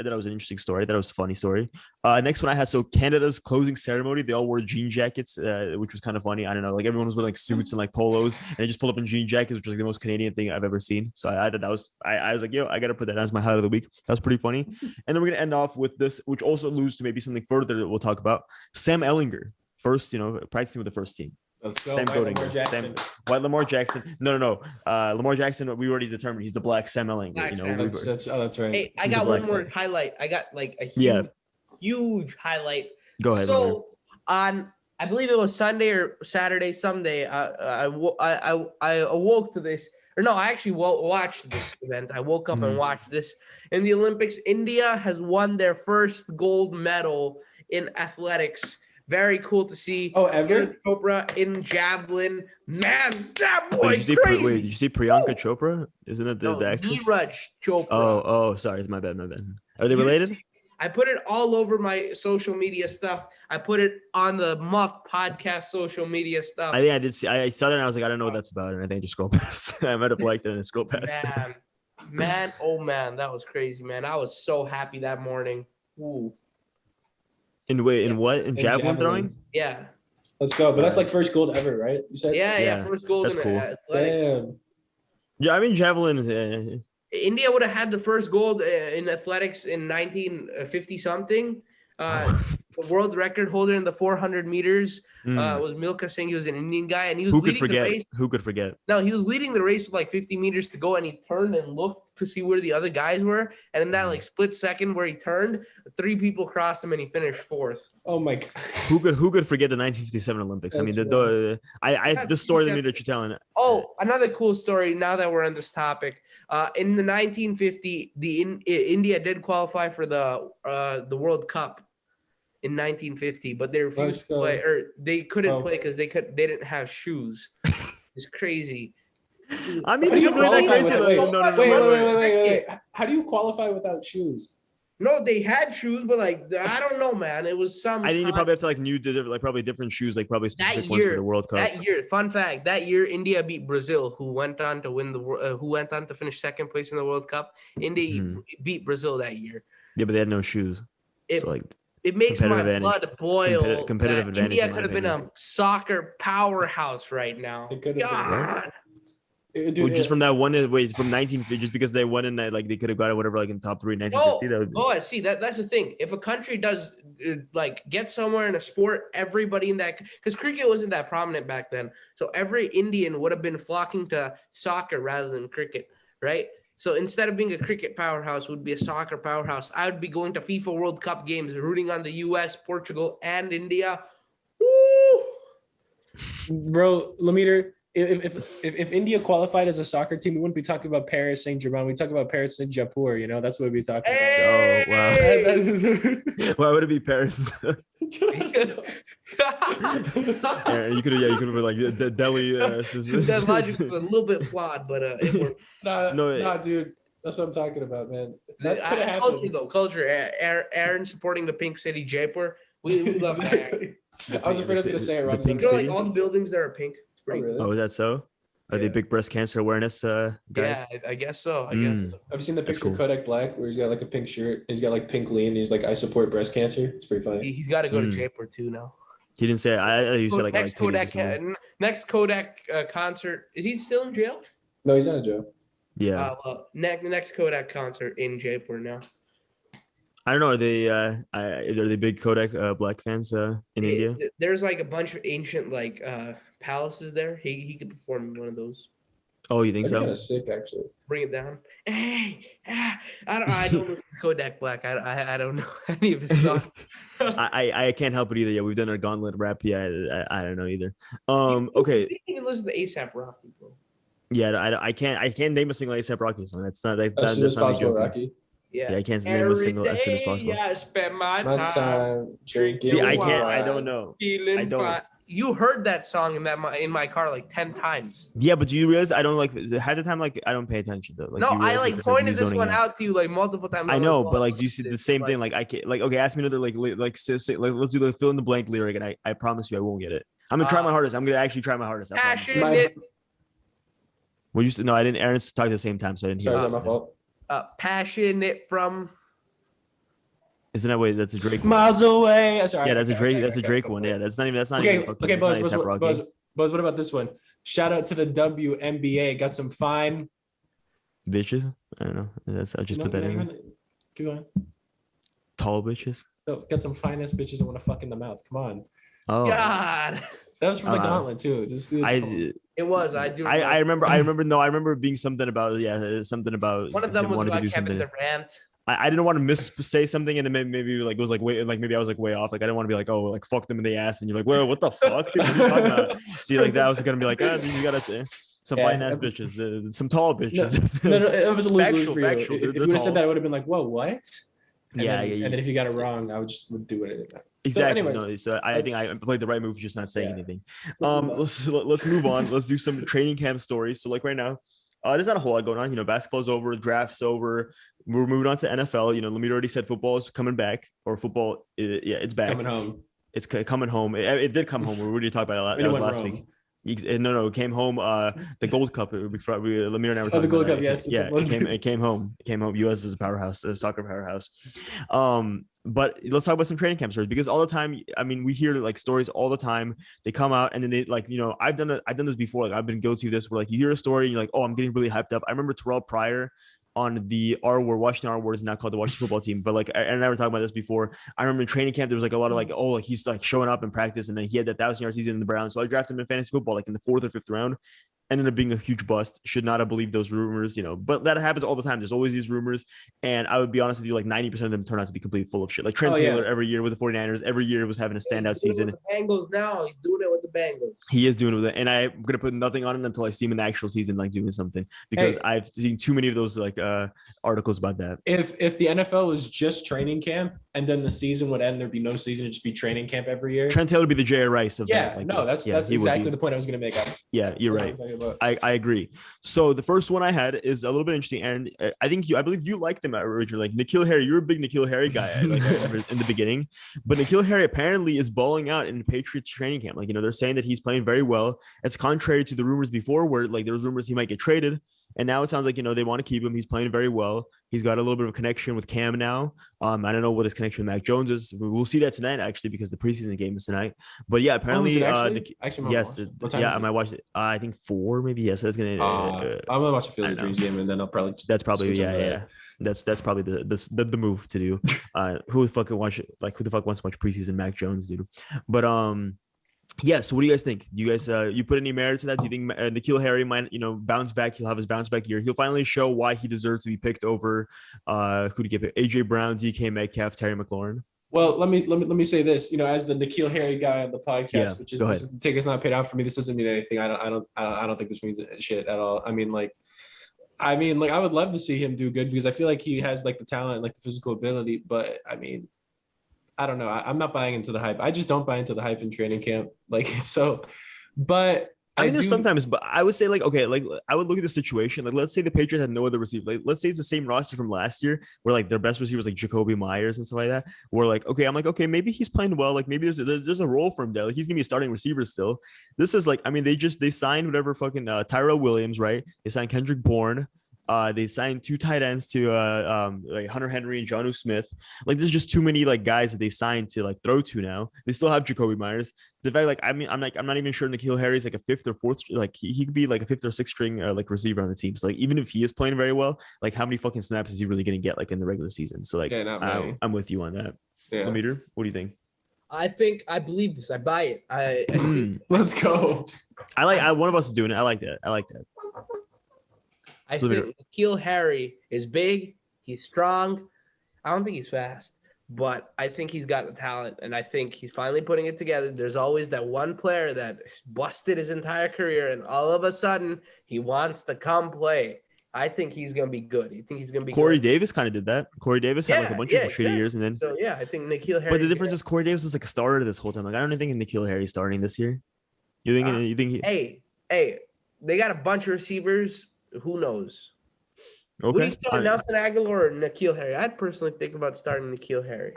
I thought it was an interesting story. I thought it was a funny story. Next one I had, so Canada's closing ceremony, they all wore jean jackets, which was kind of funny. I don't know, like everyone was wearing like suits and like polos, and they just pulled up in jean jackets, which was like the most Canadian thing I've ever seen. So I thought that was, I was like, I got to put that as my highlight of the week. That was pretty funny. And then we're going to end off with this, which also alludes to maybe something further that we'll talk about. Sam Ehlinger, first, practicing with the first team. Let's go. Lamar Jackson. White Lamar Jackson. No. Lamar Jackson, we already determined he's the black Sam Ehlinger. That's right. Hey, I got one more highlight. I got like a huge highlight. Go ahead. So on, I believe it was Sunday or Saturday, someday, I awoke to this. Or no, I actually watched this event. I woke up and watched this. In the Olympics, India has won their first gold medal in athletics. Very cool to see. Oh, ever? Chopra in javelin. Man, that boy crazy. Did you see Priyanka Chopra? Isn't it the actress? Neeraj Chopra. Oh, sorry. It's my bad. Are they related? I put it all over my social media stuff. I put it on the Muffed Podcast social media stuff. I think I did see. I saw that and I was like, I don't know what that's about. And I think I just scrolled past. I might have liked it and scrolled past. Man, oh man, that was crazy, man. I was so happy that morning. Ooh. In what? In javelin throwing? Yeah. Let's go. But that's like first gold ever, right? You said? Yeah. First gold. That's cool. Athletics. Damn. Yeah, I mean javelin. India would have had the first gold in athletics in 1950 something. the world record holder in the 400 meters was Milka Singh. He was an Indian guy, and he was leading the race. Who could forget? No, he was leading the race with like 50 meters to go, and he turned and looked to see where the other guys were. And in that like split second where he turned, 3 people crossed him, and he finished 4th. Oh my God! Who could forget the 1957 Olympics? That's the story that you're telling. Oh, another cool story. Now that we're on this topic, in the 1950, India did qualify for the World Cup in 1950, but they refused to play, or they couldn't play because they didn't have shoes. It's crazy. I mean, wait. How do you qualify without shoes? No, they had shoes, but like I don't know, man. It was some. I think you probably have to probably different shoes, like probably specific ones for the World Cup. That year, fun fact: that year, India beat Brazil, who went on to win who went on to finish 2nd place in the World Cup. India beat Brazil that year. Yeah, but they had no shoes. It makes my blood boil. Competitive advantage. India could have been a soccer powerhouse right now. It could have been. Dude, just from that one from 1950, just because they won in that, like they could have got it whatever, like in top 3 in 1950. I see. That's the thing. If a country does like get somewhere in a sport, everybody in that, because cricket wasn't that prominent back then, so every Indian would have been flocking to soccer rather than cricket, right? So instead of being a cricket powerhouse, would be a soccer powerhouse. I would be going to FIFA World Cup games, rooting on the U.S., Portugal, and India. Woo! Bro, Lemire, if India qualified as a soccer team, we wouldn't be talking about Paris Saint-Germain. We talk about Paris Saint-Jaipur. You know, that's what we'd be talking about. Oh wow! Why would it be Paris? Yeah, you could have been like the Delhi. That logic was a little bit flawed, but it worked. Nah, dude. That's what I'm talking about, man. That could have happened. Culture. Aaron supporting the pink city, Jaipur. We love that. I was afraid I was gonna say it wrong. You know, like all the buildings there are pink. It's pretty really? Oh, is that so? Are they big breast cancer awareness guys? Yeah, I guess so. I guess so. Have you seen the picture of Kodak Black where he's got like a pink shirt? He's got like pink lean. He's like, I support breast cancer. It's pretty funny. He's got to go to Jaipur too now. He didn't say. You said like next Kodak concert. Is he still in jail? No, he's not in jail. Yeah. Next Kodak concert in Jaipur now. I don't know. Are they big Kodak Black fans in India? There's like a bunch of ancient like palaces there. He could perform in one of those. Oh, you think so? Kind of sick, actually. Bring it down. Hey, I don't listen to Kodak Black. I don't know any of his songs. I can't help it either. Yeah, we've done our gauntlet rap. Yeah, I don't know either. Okay. You didn't even listen to A$AP Rocky, bro. Yeah, I can't name a single A$AP Rocky song. That's not as soon as possible, Rocky. Yeah, I can't name a single as soon as possible. Yeah, I spend my time drinking. See, I can't. I don't know. I don't. You heard that song in my car like 10 times. Yeah, but do you realize I don't like half the time? Like I don't pay attention though. Like, no, I like pointed this one out to you like multiple times. I know, but like, do you see the same thing? Like I can't. Like okay, ask me another like let's do the fill in the blank lyric, and I promise you I won't get it. I'm gonna try my hardest. I'm gonna actually try my hardest. Passionate. Well, no, I didn't. Aaron talked at the same time, so I didn't hear. Sorry, that's my fault. Passionate from. Isn't that way? That's a Drake. Miles away. Sorry, yeah, that's a Drake. That's a Drake one. Yeah, that's not even. Okay, Buzz. What about this one? Shout out to the WNBA. Got some fine bitches. I don't know. I just put that in there. Keep going. Tall bitches. No, got some fine ass bitches that want to fuck in the mouth. Come on. Oh God. That was from the Gauntlet too. It was. I do. I remember. No, I remember being something about. Yeah, something about. One of them was about Kevin Durant. I didn't want to say something, and it maybe like it was like way like maybe I was like way off. Like I didn't want to be like, oh, like fuck them in the ass, and you're like, well, what the fuck? Dude, what are you talking about? See, like that I was gonna be like, dude, you gotta say some fine ass bitches, some tall bitches. No, it was a lose for you. If you would have said that, I would have been like, whoa, what? And then if you got it wrong, I would do it. Exactly. So I think I played the right move, just not saying anything. Let's move on. Let's do some training camp stories. So like right now. There's not a whole lot going on. You know, basketball's over, draft's over. We're moving on to NFL. You know, Lemire already said football is coming back, or football, it's back. Coming home. It's coming home. It did come home. We already talked about that was last week. No, it came home. The Gold Cup. Lemire and I were talking the Gold Cup. Yes. Yeah, it came home. U.S. is a powerhouse, a soccer powerhouse. But let's talk about some training camp stories, because all the time, I mean, we hear like stories all the time. They come out and then they like, you know, I've done this before. Like I've been guilty of this where like you hear a story and you're like, oh, I'm getting really hyped up. I remember Terrell Pryor on the R Word. Washington R Word is not called the Washington football team, but like I were talking about this before. I remember in training camp there was like a lot of like, oh, like he's like showing up in practice, and then he had that 1,000-yard season in the Browns. So I drafted him in fantasy football like in the 4th or 5th round. Ended up being a huge bust. Should not have believed those rumors, but that happens all the time. There's always these rumors. And I would be honest with you, like 90% of them turn out to be completely full of shit. Like Trent Taylor every year with the 49ers, every year was having a standout season. With the Bengals now. He's doing it with the Bengals. He is doing it with it. And I'm going to put nothing on it until I see him in the actual season, like doing something, because I've seen too many of those like articles about that. If the NFL was just training camp and then the season would end, there'd be no season, it'd just be training camp every year. Trent Taylor would be the J.R. Rice of that. Like, no, that's exactly the point I was going to make. Yeah, you're right. I agree. So the first one I had is a little bit interesting, and I believe you liked him originally. Like N'Keal Harry, you're a big N'Keal Harry guy like, in the beginning, but N'Keal Harry apparently is balling out in Patriots training camp. Like they're saying that he's playing very well. It's contrary to the rumors before, where like there was rumors he might get traded. And now it sounds like, they want to keep him. He's playing very well. He's got a little bit of a connection with Cam now. I don't know what his connection with Mac Jones is. We'll see that tonight, actually, because the preseason game is tonight. But yeah, apparently, yes. Yeah, I might watch it. I think 4, maybe. Yes, that's going to. I'm going to watch a Field of Dreams game, and then I'll probably. That's probably, yeah. That's probably the move to do. Who the fuck wants to watch preseason Mac Jones, dude? But, yeah, so what do you guys think? Do you guys you put any merit to that? Do you think N'Keal Harry might bounce back? He'll have his bounce back year. He'll finally show why he deserves to be picked over who to get picked? AJ Brown, DK Metcalf, Terry McLaurin. Well, let me say this. As the N'Keal Harry guy on the podcast, which is the ticket's not paid out for me. This doesn't mean anything. I don't think this means shit at all. I mean, I would love to see him do good because I feel like he has like the talent, like the physical ability. But I mean, I don't know. I'm not buying into the hype. I just don't buy into the hype in training camp. But I mean, there's sometimes, but I would say I would look at the situation. Like, let's say the Patriots had no other receiver. Like, let's say it's the same roster from last year, where like their best receivers like Jacoby Myers and stuff like that. Where okay, maybe he's playing well. Like maybe there's a role for him there. Like he's gonna be a starting receiver still. This is like, I mean, they signed whatever fucking Tyrell Williams, right? They signed Kendrick Bourne. They signed 2 tight ends to like Hunter Henry and Jonnu Smith. Like there's just too many like guys that they signed to like throw to now. They still have Jacoby Myers. The fact like I'm not even sure N'Keal Harry's like a 5th or 4th, like he could be like a 5th or 6th string like receiver on the team. So like even if he is playing very well, like how many fucking snaps is he really gonna get like in the regular season? So like I'm with you on that. Yeah. Lameter, what do you think? I believe this. I buy it. I think, let's go. One of us is doing it. I like that. I think N'Keal Harry is big. He's strong. I don't think he's fast, but I think he's got the talent, and I think he's finally putting it together. There's always that one player that busted his entire career, and all of a sudden he wants to come play. I think he's going to be good. You think he's going to be Corey Davis kind of did that. Corey Davis had like a bunch of shitty years, and then I think N'Keal Harry. But the difference is Corey Davis was like a starter this whole time. Like I don't think N'Keal Harry's starting this year. You think? Hey, they got a bunch of receivers. Who knows? Okay. Nelson Aguilar or N'Keal Harry? I'd personally think about starting N'Keal Harry.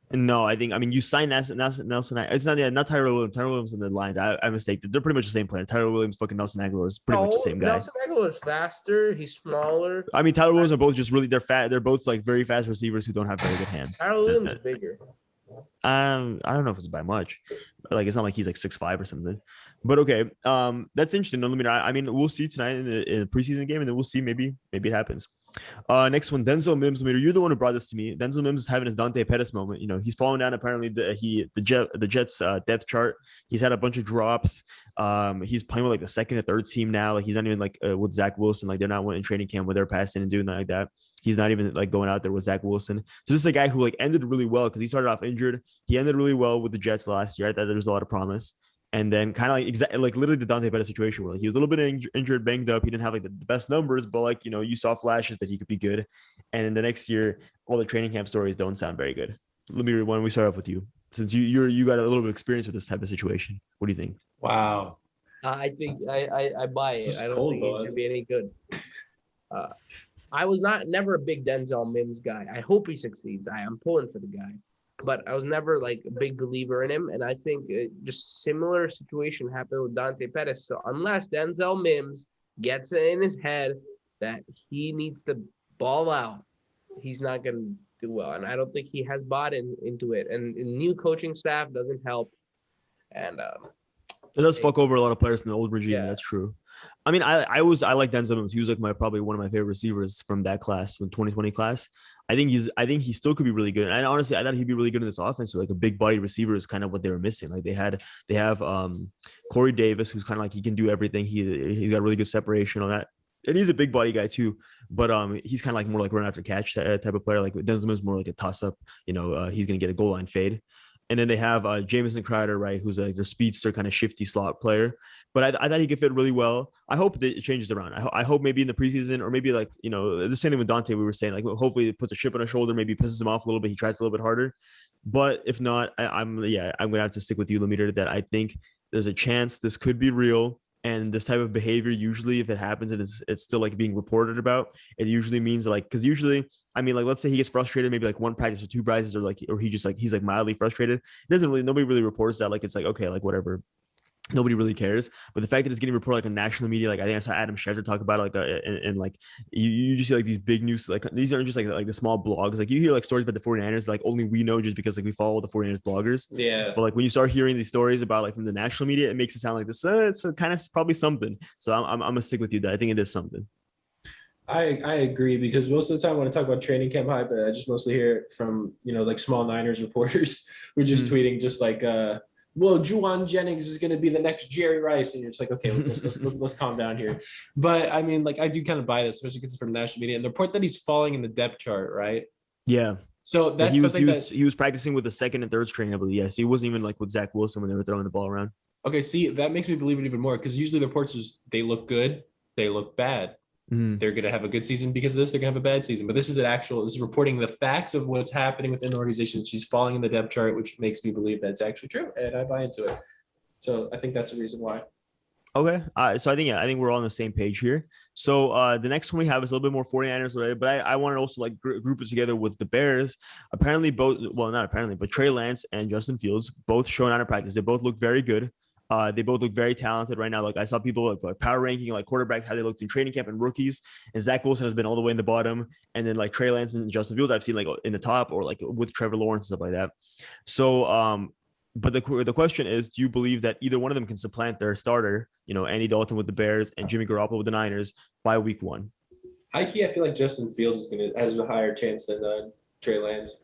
No, I mean you signed Nelson. It's not Tyrell Williams. Tyrell Williams in the Lions. I mistake. They're pretty much the same player. Tyrell Williams, fucking Nelson Aguilar is pretty much the same guy. Nelson Aguilar is faster. He's smaller. I mean, Tyrell Williams are both just really they're fat. They're both like very fast receivers who don't have very good hands. Tyrell Williams is bigger. I don't know if it's by much. Like it's not like he's like 6'5" or something. But okay, that's interesting. I mean, we'll see tonight in the preseason game, and then we'll see maybe it happens. Next one, Denzel Mims. You're the one who brought this to me. Denzel Mims is having his Dante Pettis moment. He's falling down apparently the Jets depth chart. He's had a bunch of drops. He's playing with like the second or third team now. Like he's not even like with Zach Wilson. Like they're not in training camp where they're passing and doing that like that. He's not even like going out there with Zach Wilson. So this is a guy who like ended really well because he started off injured. He ended really well with the Jets last year. I thought there was a lot of promise. And then kind of like literally the Dante Pettis situation where like, he was a little bit injured, banged up. He didn't have like the best numbers, but like, you saw flashes that he could be good. And then the next year, all the training camp stories don't sound very good. Let me read one. We start off with you. Since you got a little bit of experience with this type of situation. What do you think? Wow. I think I buy it. I don't think it's going to be any good. I was never a big Denzel Mims guy. I hope he succeeds. I am pulling for the guy. But I was never like a big believer in him. And I think just similar situation happened with Dante Pettis. So unless Denzel Mims gets it in his head that he needs to ball out, he's not going to do well. And I don't think he has bought into it. And new coaching staff doesn't help. And it does fuck over a lot of players in the old regime. Yeah. That's true. I mean, I like Denzel Mims. He was like probably one of my favorite receivers from that class, from 2020 class. I think he still could be really good. And honestly, I thought he'd be really good in this offense. So like a big body receiver is kind of what they were missing. Like they have Corey Davis, who's kind of like he can do everything. He's got really good separation on that. And he's a big body guy too, but he's kind of like more like run after catch type of player. Like Denzel Mims is more like a toss up. He's gonna get a goal line fade. And then they have Jamison Crowder, right, who's like their speedster kind of shifty slot player. But I thought he could fit really well. I hope that it changes around. I hope maybe in the preseason or maybe like, the same thing with Dante, we were saying, like, hopefully it puts a chip on his shoulder, maybe pisses him off a little bit. He tries a little bit harder. But if not, I'm going to have to stick with you, Lemire, that I think there's a chance this could be real. And this type of behavior, usually if it happens and it's still like being reported about, it usually means like, because usually, I mean, like, let's say he gets frustrated, maybe like one practice or two practices, or he's like mildly frustrated. Nobody really reports that. Like, it's like, okay, like whatever. Nobody really cares. But the fact that it's getting reported like on national media, like I think I saw Adam Schefter talk about it, like and like you just see like these big news, like these aren't just like the small blogs. Like you hear like stories about the 49ers, like only we know just because like we follow the 49ers bloggers. Yeah. But like when you start hearing these stories about like from the national media, it makes it sound like this. It's kind of probably something. So I'm gonna stick with you that I think it is something. I agree, because most of the time when I talk about training camp hype, I just mostly hear it from, like small Niners reporters who are just tweeting just like, well, Juwan Jennings is going to be the next Jerry Rice. And you're just like, okay, let's calm down here. But I mean, like, I do kind of buy this, especially because it's from the national media. And the report that he's falling in the depth chart, right? Yeah. So that's he was practicing with the second and third string, I believe. Yes, he wasn't even like with Zach Wilson when they were throwing the ball around. Okay, see, that makes me believe it even more, because usually the reports is they look good, they look bad. They're going to have a good season because of this. They're going to have a bad season. But this is this is reporting the facts of what's happening within the organization. She's falling in the depth chart, which makes me believe that's actually true. And I buy into it. So I think that's the reason why. Okay. So I think we're all on the same page here. So the next one we have is a little bit more 49ers related, but I want to also like group it together with the Bears. Apparently not apparently, but Trey Lance and Justin Fields both shown out of practice. They both look very good. They both look very talented right now. Like I saw people like power ranking like quarterbacks, how they looked in training camp and rookies. And Zach Wilson has been all the way in the bottom. And then like Trey Lance and Justin Fields, I've seen like in the top, or like with Trevor Lawrence and stuff like that. So, but the question is, do you believe that either one of them can supplant their starter, Andy Dalton with the Bears and Jimmy Garoppolo with the Niners by week 1? High key, I feel like Justin Fields has a higher chance than Trey Lance.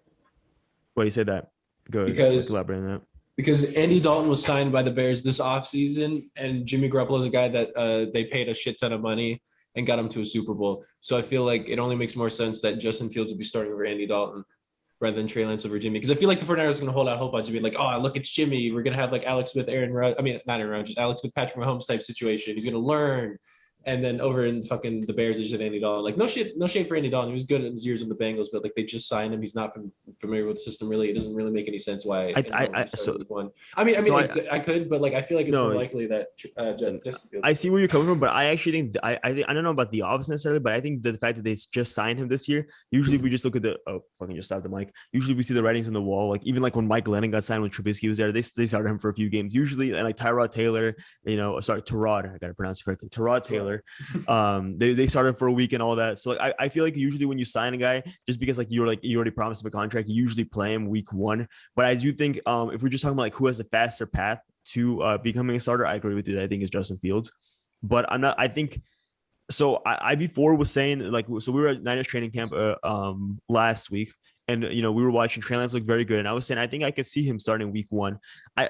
Why do you say that? Go ahead. Because elaborate on that. Because Andy Dalton was signed by the Bears this offseason, and Jimmy Garoppolo is a guy that they paid a shit ton of money and got him to a Super Bowl. So I feel like it only makes more sense that Justin Fields would be starting over Andy Dalton rather than Trey Lance over Jimmy. Because I feel like the 49ers are going to hold out hope on Jimmy. Like, oh, look, it's Jimmy. We're going to have like Alex Smith, not Aaron Rodgers, Alex Smith, Patrick Mahomes type situation. He's going to learn. And then over in fucking the Bears, they just had Andy Dalton. Like, no shade for Andy Dalton. He was good in his years in the Bengals, but like they just signed him. He's not familiar with the system really. It doesn't really make any sense why. I could, but like I feel like it's more likely that Justin Fields. I see where you're coming from, but I actually think I don't know about the opposite necessarily, but I think the fact that they just signed him this year. Usually we just look at just stop the mic. Usually we see the writings on the wall. Like even like when Mike Lennon got signed when Trubisky was there, they started him for a few games. Usually, and like Tyrod Taylor, Tyrod, I gotta pronounce it correctly. Tyrod Taylor. They started for a week and all that. So like I feel like usually when you sign a guy, just because like you already promised him a contract, you usually play him week 1. But I do think if we're just talking about like who has a faster path to becoming a starter, I agree with you. I think it's Justin Fields. But I'm not. I think so. I before was saying like we were at Niners training camp last week. And, we were watching Trey Lance look very good. And I was saying, I think I could see him starting week 1.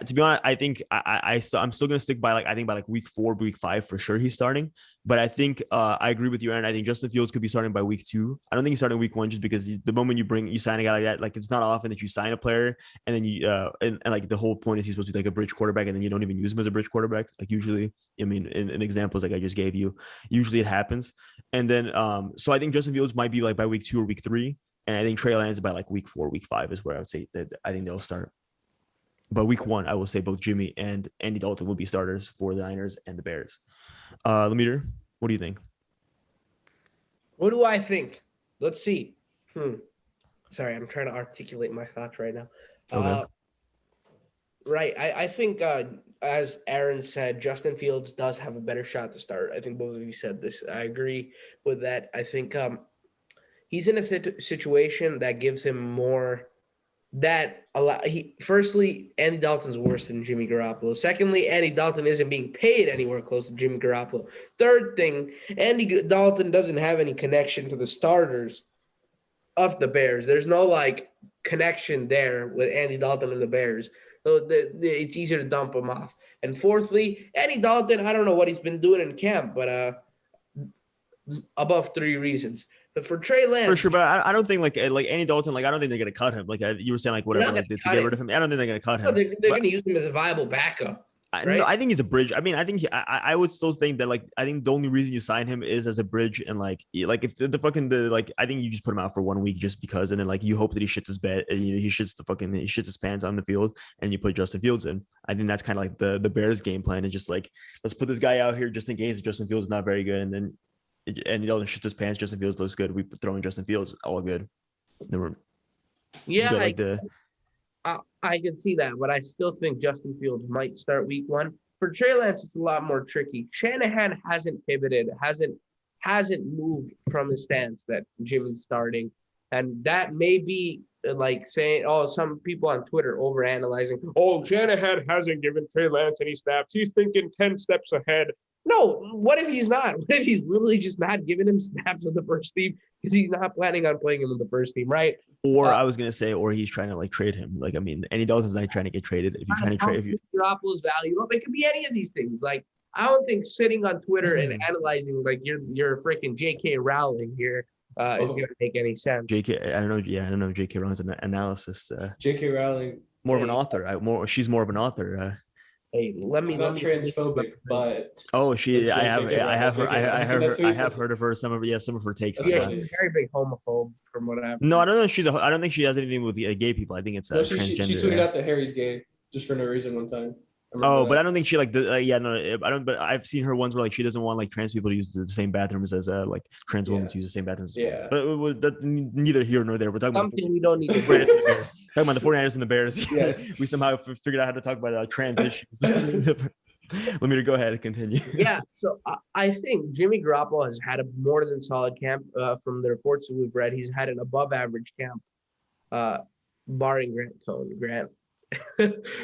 To be honest, I think I'm still going to stick by by week 4, week 5 for sure he's starting. But I think I agree with you, Aaron. I think Justin Fields could be starting by week 2. I don't think he's starting week 1 just because the moment you sign a guy like that, like it's not often that you sign a player and then you and like the whole point is he's supposed to be like a bridge quarterback and then you don't even use him as a bridge quarterback. Like usually, I mean, in examples like I just gave you, usually it happens. And then so I think Justin Fields might be like by week 2 or week 3. And I think Trey Lance by like week 4, week 5 is where I would say that I think they'll start. But week 1, I will say both Jimmy and Andy Dalton will be starters for the Niners and the Bears. Lemire, what do you think? What do I think? Let's see. Sorry, I'm trying to articulate my thoughts right now. Okay. Right. I think, as Aaron said, Justin Fields does have a better shot to start. I think both of you said this. I agree with that. I think he's in a situation that gives him more that firstly, Andy Dalton's worse than Jimmy Garoppolo. Secondly, Andy Dalton isn't being paid anywhere close to Jimmy Garoppolo. Third thing, Andy Dalton doesn't have any connection to the starters of the Bears. There's no like connection there with Andy Dalton and the Bears. So it's easier to dump him off. And fourthly, Andy Dalton, I don't know what he's been doing in camp, but above 3 reasons. But for Trey Lance, for sure, but I don't think like Andy Dalton, like I don't think they're gonna cut him. Like you were saying, like whatever, like, to get rid of him. I don't think they're gonna cut him. No, they're gonna use him as a viable backup. Right? No, I think he's a bridge. I mean, I think I would still think that like I think the only reason you sign him is as a bridge, and like if the I think you just put him out for 1 week just because, and then like you hope that he shits his bed and he shits his pants on the field, and you put Justin Fields in. I think that's kind of like the Bears game plan, and just like let's put this guy out here just in case Justin Fields is not very good, and then Andy Dalton shits his pants. Justin Fields looks good. We throw in Justin Fields, all good. Yeah, I can see that, but I still think Justin Fields might start week 1. For Trey Lance, it's a lot more tricky. Shanahan hasn't pivoted, hasn't moved from the stance that Jimmy's starting. And that may be like saying, some people on Twitter overanalyzing, Shanahan hasn't given Trey Lance any snaps. He's thinking 10 steps ahead. No, what if he's not? What if he's literally just not giving him snaps with the first team because he's not planning on playing him with the first team, right? Or I was gonna say, or he's trying to like trade him. Like I mean, Andy Dalton's not trying to get traded. If you're trying to trade, if you Garoppolo's value up, it could be any of these things. Like I don't think sitting on Twitter and analyzing like you're freaking J.K. Rowling here is gonna make any sense. J.K. I don't know. Yeah, I don't know. if J.K. Rowling's an analysis. J.K. Rowling more of an author. She's more of an author. Hey, let me. Not transphobic, but I have heard of her. Some of her takes. Yeah, she's a very big homophobe, from what I've. No, I don't know. I don't think she has anything with gay people. I think it's transgender. She tweeted out that Harry's gay just for no reason one time. But I don't think she I don't. But I've seen her ones where like she doesn't want like trans people to use the same bathrooms as like trans women to use the same bathrooms. Yeah, but that neither here nor there. We're talking something about we don't need to. Talking about the 49ers and the Bears. Yes, we somehow figured out how to talk about trans issues. Let me go ahead and continue. Yeah, so I think Jimmy Garoppolo has had a more than solid camp. From the reports that we've read, he's had an above average camp, barring Grant Cohn.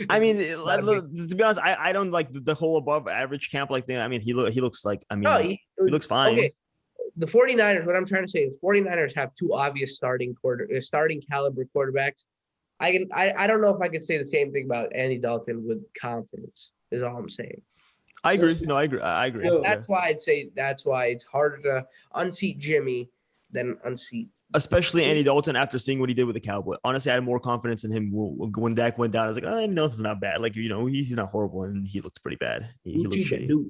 I mean, to be honest, I don't like the whole above average camp like thing. I mean, he looks like, he looks fine. Okay. The 49ers, what I'm trying to say is 49ers have 2 obvious starting caliber quarterbacks. I don't know if I could say the same thing about Andy Dalton with confidence, is all I'm saying. I agree. No, I agree. That's why it's harder to unseat Jimmy than unseat. Especially Andy Dalton after seeing what he did with the Cowboys. Honestly, I had more confidence in him when Dak went down. I was like, Andy Dalton's not bad. Like, he's not horrible, and he looked pretty bad. He looked shitty.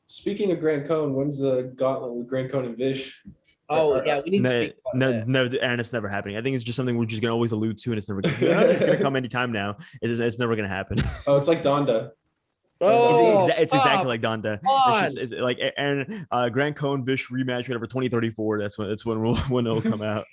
Speaking of Grant Cohn, when's the gauntlet with Grant Cohn and Vish? Oh, yeah, we need to speak about that. Aaron, it's never happening. I think it's just something we're just going to always allude to, and it's never going to come anytime now. It's never going to happen. Oh, it's like Donda. It's exactly like Donda. It's like Aaron, Grant Cohn, Vish rematch, whatever, 2034. That's when it'll come out.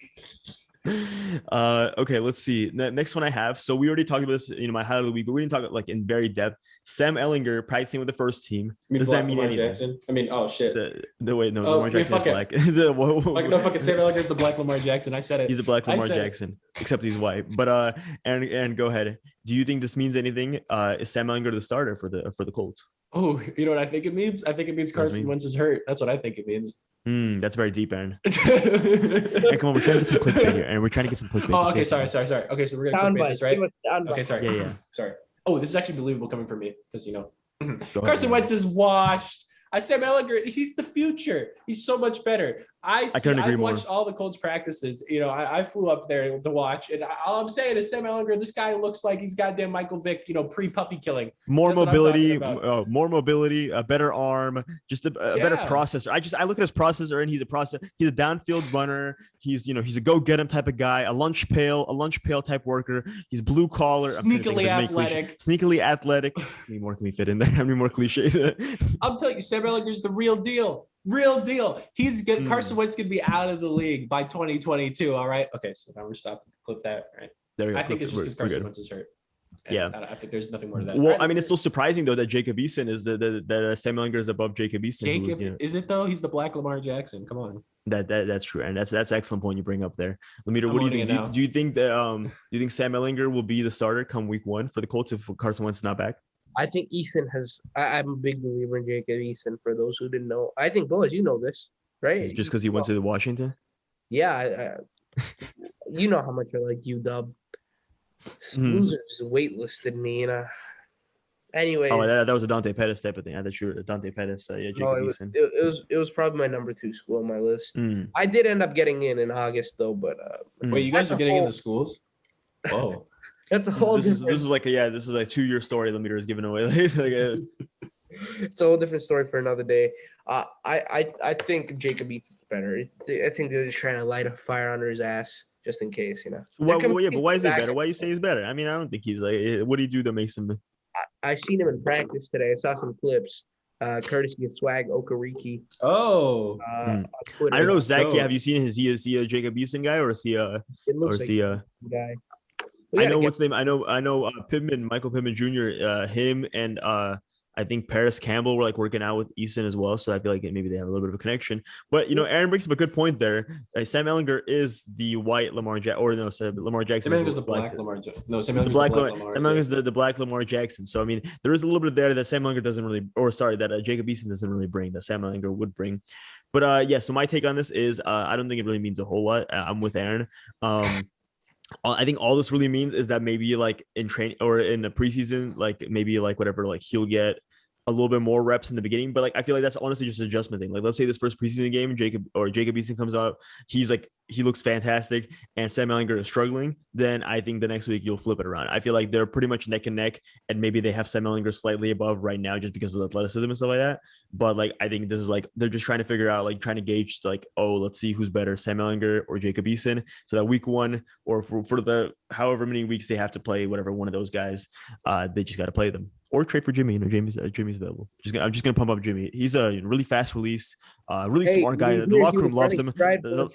Okay, let's see. Next one I have. So we already talked about this, my highlight of the week, but we didn't talk about like in very depth. Sam Ehlinger practicing with the first team. Does that mean anything? Jackson? I mean, oh shit. Lamar Jackson is black. No, fucking Sam Ehlinger is the black Lamar Jackson. I said it. He's a black Lamar Jackson, except he's white. But Aaron, go ahead. Do you think this means anything? Is Sam Ehlinger the starter for the Colts? Oh, you know what I think it means? I think it means Carson Wentz is hurt. That's what I think it means. That's very deep, Aaron. Hey, come on, we're trying to get some clickbait here, and we're trying to get some clickbait. Oh, okay, sorry. Okay, so we're gonna clickbait this, right? Okay, sorry. Yeah. Sorry. Oh, this is actually believable coming from me because Carson Wentz is washed. I said Ehlinger, he's the future. He's so much better. I've watched all the Colts practices. I flew up there to watch, and all I'm saying is Sam Ehlinger, this guy looks like he's goddamn Michael Vick, pre-puppy killing. More mobility, a better arm, just a better processor. I look at his processor, and he's a downfield runner. He's a go get him type of guy, a lunch pail type worker. He's blue collar, sneakily athletic. How many more can we fit in there? How many more cliches? I'm telling you, Sam Ehlinger's the real deal. He's good. Carson Wentz could be out of the league by 2022. All right. Okay. So now we're stopping. Clip that. Right. There we go. I think it's just because Carson Wentz is hurt. And I think there's nothing more to that. Well, I mean, it's still surprising though that Jacob Eason is that Sam Ehlinger is above Jacob Eason. Is it though? He's the black Lamar Jackson. Come on. That's true, and that's an excellent point you bring up there. Lemire, what do you think? Do you think that do you think Sam Ehlinger will be the starter come week 1 for the Colts if Carson Wentz is not back? I think Eason has. I'm a big believer in Jacob Eason. For those who didn't know, I think Boaz, you know this, right? Just because he went to Washington. Yeah, you know how much I like UW. Losers waitlisted me, Anyways. Oh, that was a Dante Pettis type of thing. I thought you were Dante Pettis. Jacob Eason. It was probably my number 2 school on my list. I did end up getting in August though, but wait, you guys are getting into schools? Oh, that's a whole. This is like a 2-year story. Lemire is giving away. It's a whole different story for another day. I think Jacob Eason's better. I think they're just trying to light a fire under his ass. Just in case, Well, yeah, but why is he better? Why you say he's better? I mean, I don't think he's like. What do you do that makes him? I seen him in practice today. I saw some clips. Courtesy of Swag Okereke. Oh, I don't know, Zach. Yeah, have you seen his? Is he a Jacob Eason guy or is he a? Guy? I know what's name. I know Michael Pittman Jr. Him and I think Paris Campbell were like working out with Eason as well. So I feel like maybe they have a little bit of a connection. But Aaron brings up a good point there. Sam Ehlinger is the white Lamar Jackson, or no, Lamar Jackson. Sam Ehlinger is the black Lamar Jackson. No, Sam Ehlinger is the black Lamar Jackson. So I mean, there is a little bit there that Sam Ehlinger doesn't really, that Jacob Eason doesn't really bring that Sam Ehlinger would bring. But yeah, so my take on this is I don't think it really means a whole lot. I'm with Aaron. I think all this really means is that maybe like in training or in the preseason, like maybe like whatever, like he'll get a little bit more reps in the beginning, but like I feel like that's honestly just an adjustment thing. Like let's say this first preseason game, Jacob Eason comes out, he looks fantastic, and Sam Ehlinger is struggling. Then I think the next week you'll flip it around. I feel like they're pretty much neck and neck, and maybe they have Sam Ehlinger slightly above right now just because of athleticism and stuff like that. But like I think this is like they're just trying to figure out, like trying to gauge like, oh, let's see who's better, Sam Ehlinger or Jacob Eason. So that week 1 or for the however many weeks they have to play whatever one of those guys, they just got to play them. Or trade for Jimmy. Jimmy's available. I'm just gonna pump up Jimmy. He's a really fast release, really smart guy. The locker room loves him. Oh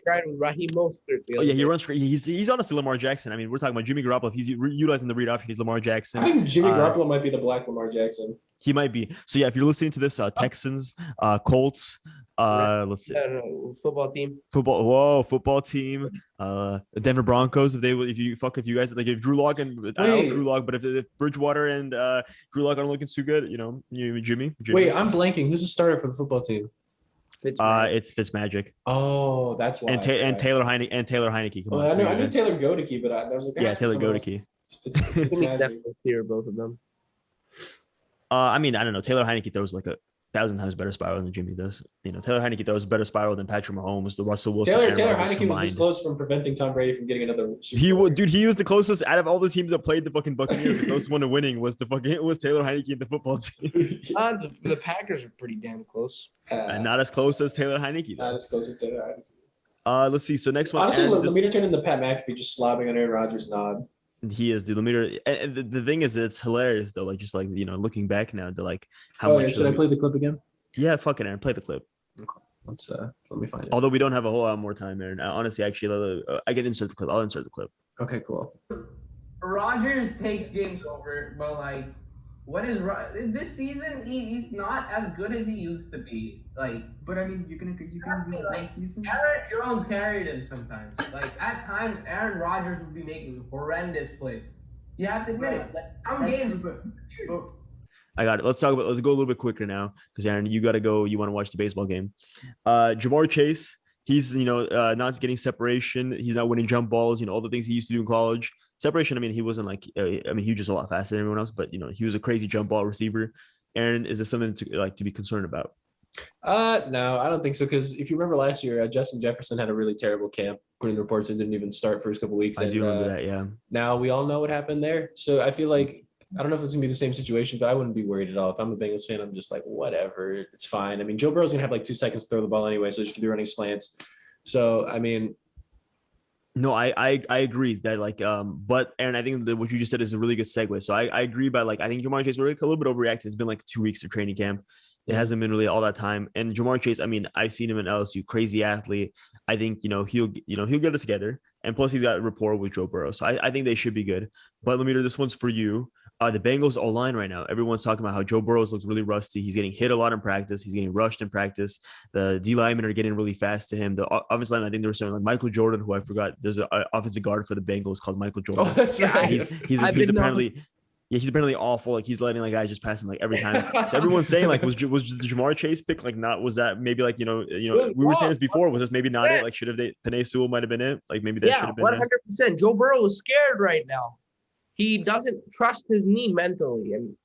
yeah, he runs. He's honestly Lamar Jackson. I mean, we're talking about Jimmy Garoppolo. If he's utilizing the read option, he's Lamar Jackson. I think Jimmy Garoppolo might be the black Lamar Jackson. He might be. So yeah, if you're listening to this, Texans, Colts, let's see, football team. Football team. Denver Broncos. If you guys like, if Drew Lock and I don't know Drew Lock, but if Bridgewater and Drew Lock aren't looking too good, Jimmy. Wait, I'm blanking. Who's the starter for the football team? It's Fitzmagic. Oh, that's why. And Taylor Heineke. Come on, I knew Taylor Godeke, but I was like, Taylor Godeke. It's definitely clear both of them. I mean, I don't know. Taylor Heineke throws like 1,000 times better spiral than Jimmy does. Taylor Heineke throws better spiral than Patrick Mahomes, the Russell Wilson. Taylor Heineke was this close from preventing Tom Brady from getting another Super Bowl. He was the closest out of all the teams that played the fucking Buccaneers. The closest one to winning was Taylor Heineke and the football team. The Packers are pretty damn close. Not as close as Taylor Heineke. Not as close as Taylor Heineke. Let's see. So next one. Honestly, Lemire turned into Pat McAfee just slobbing on Aaron Rodgers' nod. He is, dude. Lemire. And the thing is, it's hilarious though. Like just like looking back now, to like how much. Should I play the clip again? Yeah, fuck it, Aaron. Play the clip. Okay. Let me find it. Although we don't have a whole lot more time, Aaron. Honestly, actually, I can insert the clip. I'll insert the clip. Okay, cool. Rodgers takes games over, but like, this season? He's not as good as he used to be. Like, but I mean, you can be like Aaron Jones carried him sometimes. Like at times, Aaron Rodgers would be making horrendous plays. You have to admit it. Like, some games, but I got it. Let's go a little bit quicker now because Aaron, you got to go. You want to watch the baseball game. Jamar Chase, he's not getting separation. He's not winning jump balls. All the things he used to do in college. Separation. I mean, he wasn't like. He was just a lot faster than everyone else. But he was a crazy jump ball receiver. Aaron, is this something to be concerned about? No, I don't think so. Because if you remember last year, Justin Jefferson had a really terrible camp. According to reports, it didn't even start first couple weeks. I do remember that. Yeah. Now we all know what happened there. So I feel like. I don't know if it's going to be the same situation, but I wouldn't be worried at all. If I'm a Bengals fan, I'm just like, whatever, it's fine. I mean, Joe Burrow's going to have like 2 seconds to throw the ball anyway, so she could be running slants. So, I mean. No, I agree that but Aaron, I think that what you just said is a really good segue. So I agree, but I think Jamar Chase, we're a little bit overreacted. It's been like 2 weeks of training camp. It hasn't been really all that time. And Jamar Chase, I mean, I've seen him in LSU, crazy athlete. I think, he'll get it together. And plus he's got rapport with Joe Burrow. So I think they should be good. But Lemire, this one's for you. The Bengals O-line right now, everyone's talking about how Joe Burrows looks really rusty. He's getting hit a lot in practice. He's getting rushed in practice. The D linemen are getting really fast to him. The offensive line, I think there was something like Michael Jordan, who I forgot. There's an offensive guard for the Bengals called Michael Jordan. Oh, that's right. He's apparently. Yeah, he's apparently awful. Like he's letting like guys just pass him like every time. So everyone's saying like was the Jamar Chase pick like not was that maybe like we were saying this before, was this maybe not it? Like should have Penei Sewell might have been it? Like maybe that should have been 100%. Joe Burrow is scared right now. He doesn't trust his knee mentally, and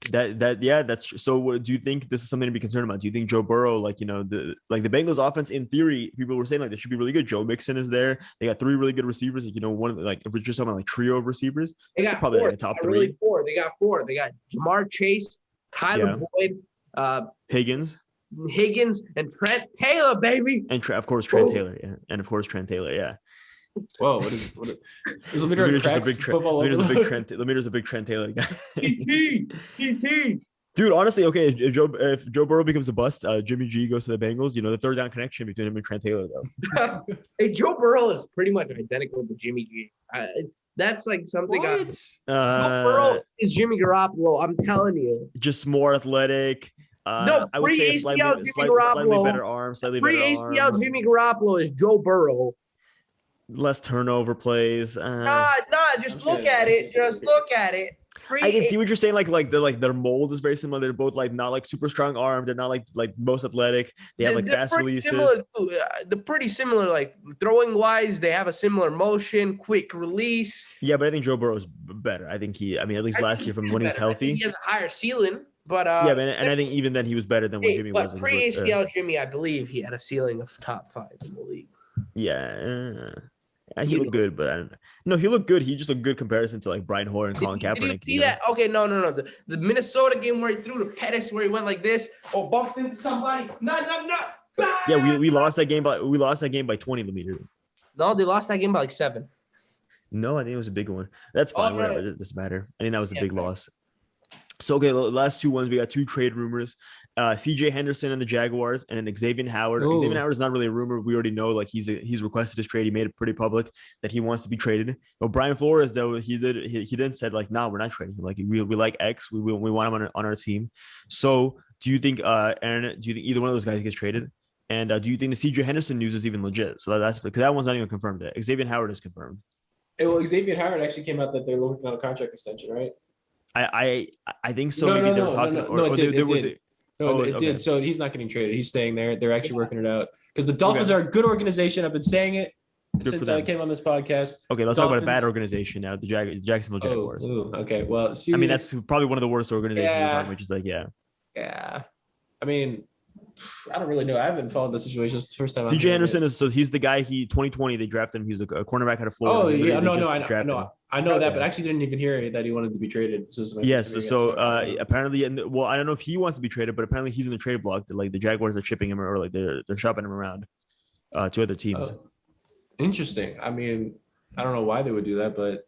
that's true. So do you think this is something to be concerned about? Do you think Joe Burrow, the Bengals offense, in theory, people were saying like they should be really good. Joe Mixon is there. They got 3 really good receivers. One of if we're just talking about like trio of receivers, they got probably four. Like a top 3. Really 4. They got 4. They got Jamar Chase, Tyler Boyd, Higgins, and Trent Taylor, baby. And of course Trent Taylor, yeah. And of course Trent Taylor, yeah. Whoa, what is Lemire's just a big Trent? Lemire's a big Trent Taylor guy. Dude, honestly, okay, if Joe Burrow becomes a bust, Jimmy G goes to the Bengals. The third down connection between him and Trent Taylor, though. Hey, Joe Burrow is pretty much identical to Jimmy G. That's like something. Joe Burrow is Jimmy Garoppolo. I'm telling you, just more athletic. No, I would say slightly better arm. Pre-ACL Jimmy Garoppolo is Joe Burrow. Less turnover plays. Just look at it. Just look at it. I can see what you're saying. Like their mold is very similar. They're both like not like super strong arm. They're not like most athletic. They have like fast releases. They're pretty similar. Like throwing wise, they have a similar motion, quick release. Yeah, but I think Joe Burrow is better. I think at least last year from when he was healthy, he has a higher ceiling. But and I think even then he was better than what Jimmy was. Pre-ACL Jimmy, I believe he had a ceiling of top 5 in the league. Yeah. He looked good, but I don't know. No, he looked good. He just a good comparison to like Brian Hoyer and Colin Kaepernick. Did you see that? Okay, no. The Minnesota game where he threw to Pettis, where he went like this, or bumped into somebody. No. Yeah, we lost that game by 20 Lemitre. No, they lost that game by like 7. No, I think it was a big one. That's fine. Whatever. It doesn't matter. I think that was a big loss. So, okay, the last 2 ones, we got 2 trade rumors. CJ Henderson and the Jaguars, and then Xavier Howard. Ooh. Xavier Howard is not really a rumor. We already know, like, he's requested his trade. He made it pretty public that he wants to be traded. But Brian Flores, though, he didn't said, like, no, we're not trading him. Like, we like X. We want him on our team. So, do you think, Aaron, do you think either one of those guys gets traded? And do you think the CJ Henderson news is even legit? So that's because that one's not even confirmed yet. Xavier Howard is confirmed. Well, Xavier Howard actually came out that they're looking on a contract extension, right? I think so. Maybe they were talking. It did. So he's not getting traded. He's staying there. They're actually working it out because the Dolphins are a good organization. I've been saying it since I came on this podcast. Okay, let's talk about a bad organization now. The Jacksonville Jaguars. Okay, well, that's probably one of the worst organizations. Which is like, yeah. I mean, I don't really know. I haven't followed the situation. It's the first time. CJ Henderson he's the guy. 2020 they drafted him. He's a cornerback out of Florida. Oh yeah, I know that, but I actually didn't even hear that he wanted to be traded. So apparently, I don't know if he wants to be traded, but apparently he's in the trade block. Like the Jaguars are shipping him, or like they're shopping him around to other teams. Interesting. I mean, I don't know why they would do that, but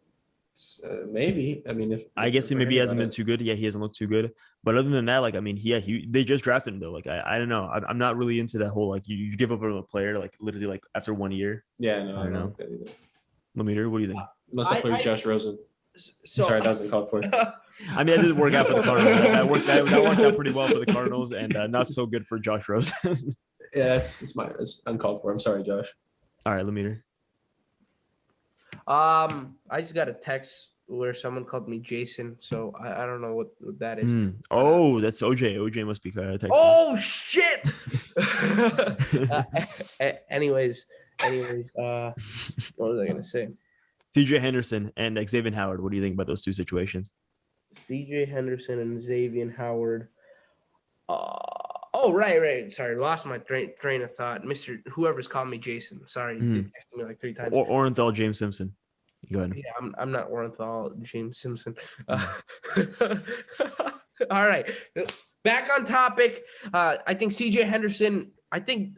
maybe. I mean, I guess he hasn't been too good. Yeah, he hasn't looked too good. But other than that, like, I mean, they just drafted him though. Like, I don't know. I'm not really into that whole like you give up on a player like literally like after 1 year. Yeah, no, I don't know that either. Lemitre, what do you think? Unless that player's Josh Rosen. Sorry, that wasn't called for. I mean, that didn't work out for the Cardinals. That worked out pretty well for the Cardinals, and not so good for Josh Rosen. Yeah, it's uncalled for. I'm sorry, Josh. All right, Lemitre. I just got a text where someone called me Jason, so I don't know what that is. Oh, that's OJ. OJ must be texting. Oh shit. Anyways, what was I gonna say? CJ Henderson and Xavier Howard. What do you think about those 2 situations? CJ Henderson and Xavier Howard. Right. Sorry, lost my train of thought. Mr. Whoever's called me Jason. Sorry, you did text me like 3 times. Or Orenthal James Simpson. Go ahead. Yeah, I'm not Orenthal James Simpson. All right, back on topic. I think CJ Henderson. I think